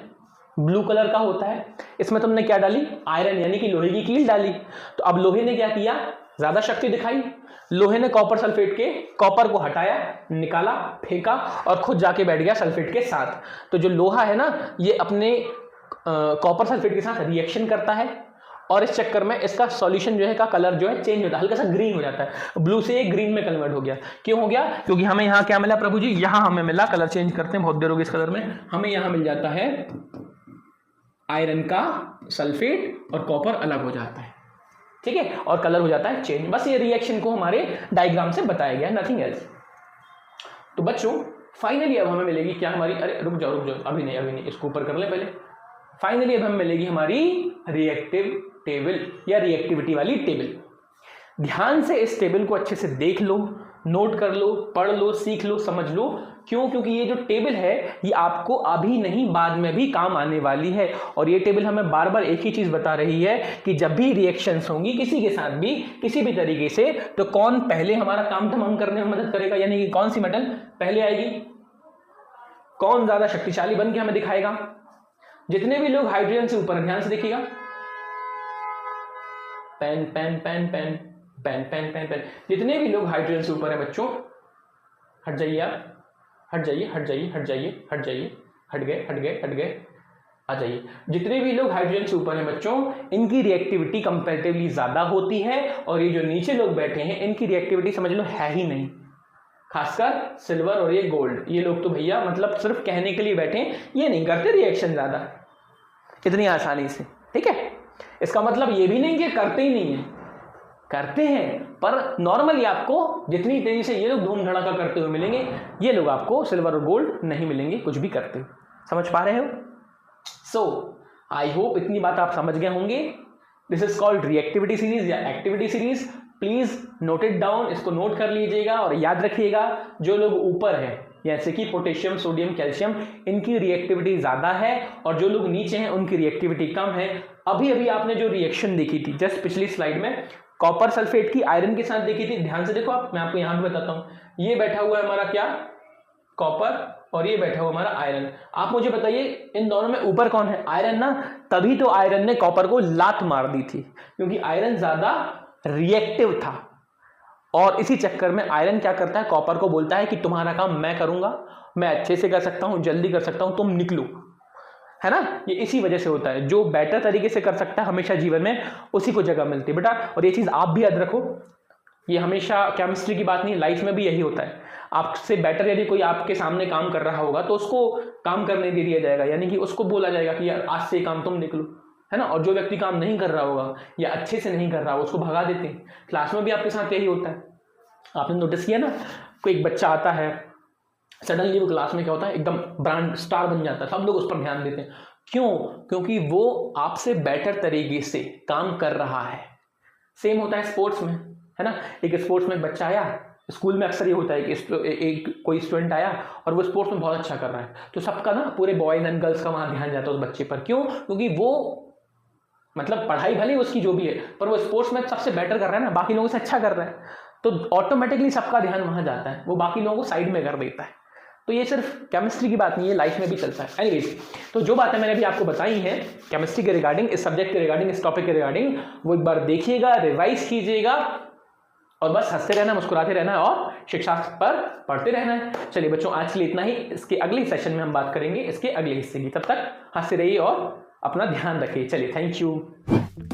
ब्लू कलर का होता है। इसमें तुमने क्या डाली, आयरन यानी कि लोहे की कील डाली। तो अब लोहे ने क्या किया, ज्यादा शक्ति दिखाई। लोहे ने कॉपर सल्फेट के कॉपर को हटाया, निकाला, फेंका और खुद जाके बैठ गया सल्फेट के साथ। तो जो लोहा है ना, ये अपने कॉपर सल्फेट के साथ रिएक्शन करता है और इस चक्कर में इसका सॉल्यूशन जो है का कलर जो है चेंज होता है, हल्का सा ग्रीन हो जाता है, ब्लू से ग्रीन में कन्वर्ट हो गया। क्यों हो गया, क्योंकि हमें यहाँ क्या मिला प्रभु जी, यहाँ हमें मिला, कलर चेंज करते हैं बहुत देर होगी इस कलर में, हमें यहाँ मिल जाता है आयरन का सल्फेट और कॉपर अलग हो जाता है, ठीक है, और कलर हो जाता है चेंज। बस ये रिएक्शन को हमारे डायग्राम से बताया गया, नथिंग एल्स। तो बच्चों फाइनली अब हमें मिलेगी क्या हमारी, अरे रुक जाओ अभी नहीं, इसको ऊपर कर ले पहले। फाइनली अब हमें मिलेगी हमारी रिएक्टिव टेबल या रिएक्टिविटी वाली टेबल। ध्यान से इस टेबल को अच्छे से देख लो, नोट कर लो, पढ़ लो, सीख लो, समझ लो। क्यों, क्योंकि ये जो टेबल है ये आपको अभी नहीं बाद में भी काम आने वाली है। और ये टेबल हमें बार बार एक ही चीज बता रही है कि जब भी रिएक्शंस होंगी किसी के साथ भी किसी भी तरीके से, तो कौन पहले हमारा काम तमाम करने में मदद करेगा, यानी कि कौन सी मेटल पहले आएगी, कौन ज्यादा शक्तिशाली बन के हमें दिखाएगा। जितने भी लोग हाइड्रोजन से ऊपर, ध्यान से देखिएगा, pen pen pen pen pen pen pen pen, जितने भी लोग हाइड्रोजन से ऊपर है बच्चों, हट जाइए आप, हट जाइए हट जाइए हट जाइए हट जाइए, हट गए, आ जाइए। जितने भी लोग हाइड्रोजन से ऊपर हैं बच्चों, इनकी रिएक्टिविटी कंपैरेटिवली ज्यादा होती है, और ये जो नीचे लोग बैठे हैं इनकी रिएक्टिविटी समझ लो है ही नहीं। खासकर सिल्वर और ये गोल्ड, ये लोग तो भैया मतलब सिर्फ कहने के लिए बैठे हैं, ये नहीं करते रिएक्शन ज्यादा इतनी आसानी से, ठीक है। इसका मतलब ये भी नहीं कि करते ही नहीं है, करते हैं, पर नॉर्मली आपको जितनी तेजी से ये लोग धूम धड़ाका करते हुए मिलेंगे, ये लोग आपको सिल्वर और गोल्ड नहीं मिलेंगे कुछ भी करते हुए। समझ पा रहे हो? सो आई होप इतनी बात आप समझ गए होंगे। This is called reactivity series या activity series. Please note it down, इसको नोट कर लीजिएगा और याद रखिएगा, जो लोग ऊपर है जैसे कि पोटेशियम, सोडियम, कैल्शियम, इनकी रिएक्टिविटी ज्यादा है, और जो लोग नीचे हैं उनकी रिएक्टिविटी कम है। अभी अभी आपने जो रिएक्शन देखी थी जस्ट पिछली स्लाइड में, कॉपर सल्फेट की आयरन के साथ देखी थी, ध्यान से देखो आप, मैं आपको यहां पे बताता हूं। ये बैठा हुआ है हमारा क्या, कॉपर, और ये बैठा हुआ हमारा आयरन। आप मुझे बताइए इन दोनों में ऊपर कौन है, आयरन ना। तभी तो आयरन ने कॉपर को लात मार दी थी, क्योंकि आयरन ज्यादा रिएक्टिव था। और इसी चक्कर में आयरन क्या करता है, कॉपर को बोलता है कि तुम्हारा काम मैं करूंगा, मैं अच्छे से कर सकता हूं, जल्दी कर सकता हूं, तुम निकलो, है ना। ये इसी वजह से होता है, जो बेटर तरीके से कर सकता है हमेशा जीवन में उसी को जगह मिलती है बेटा। और ये चीज आप भी याद रखो, ये हमेशा केमिस्ट्री की बात नहीं, लाइफ में भी यही होता है। आपसे बेटर यदि कोई आपके सामने काम कर रहा होगा तो उसको काम करने दे दिया जाएगा, यानी कि उसको बोला जाएगा कि यार आज से काम तुम निकलो, है ना। और जो व्यक्ति काम नहीं कर रहा होगा या अच्छे से नहीं कर रहा होगा उसको भगा देते हैं। क्लास में भी आपके साथ यही होता है, आपने नोटिस किया ना, कोई एक बच्चा आता है, सडनली वो क्लास में क्या होता है, एकदम ब्रांड स्टार बन जाता है, सब लोग उस पर ध्यान देते हैं। क्यों? क्योंकि वो आपसे बेटर तरीके से काम कर रहा है। सेम होता है स्पोर्ट्स में, है ना। एक स्पोर्ट्स में एक बच्चा आया, स्कूल में अक्सर ये होता है कि एक कोई स्टूडेंट आया और वो स्पोर्ट्स में बहुत अच्छा कर रहा है, तो सबका ना, पूरे बॉयज एंड गर्ल्स का वहां ध्यान जाता है उस बच्चे पर। क्यों? क्योंकि वो मतलब पढ़ाई भले उसकी जो भी है, पर वो स्पोर्ट्स में सबसे बेटर कर रहा है ना, बाकी लोगों से अच्छा कर रहा है, तो ऑटोमेटिकली सबका ध्यान वहां जाता है, वो बाकी लोगों को साइड में कर देता है। तो ये सिर्फ केमिस्ट्री की बात नहीं है, लाइफ में भी चलता है। एनीवेज, तो जो बातें मैंने अभी आपको बताई हैं केमिस्ट्री के रिगार्डिंग, इस सब्जेक्ट के रिगार्डिंग, इस टॉपिक के रिगार्डिंग, वो एक बार देखिएगा, रिवाइज कीजिएगा, और बस हंसते रहना, मुस्कुराते रहना और शिक्षा पर पढ़ते रहना है। चलिए बच्चों, आज के लिए इतना ही। इसके अगले सेशन में हम बात करेंगे इसके अगले हिस्से की। तब तक हंसते रहिए और अपना ध्यान रखिए। चलिए, थैंक यू।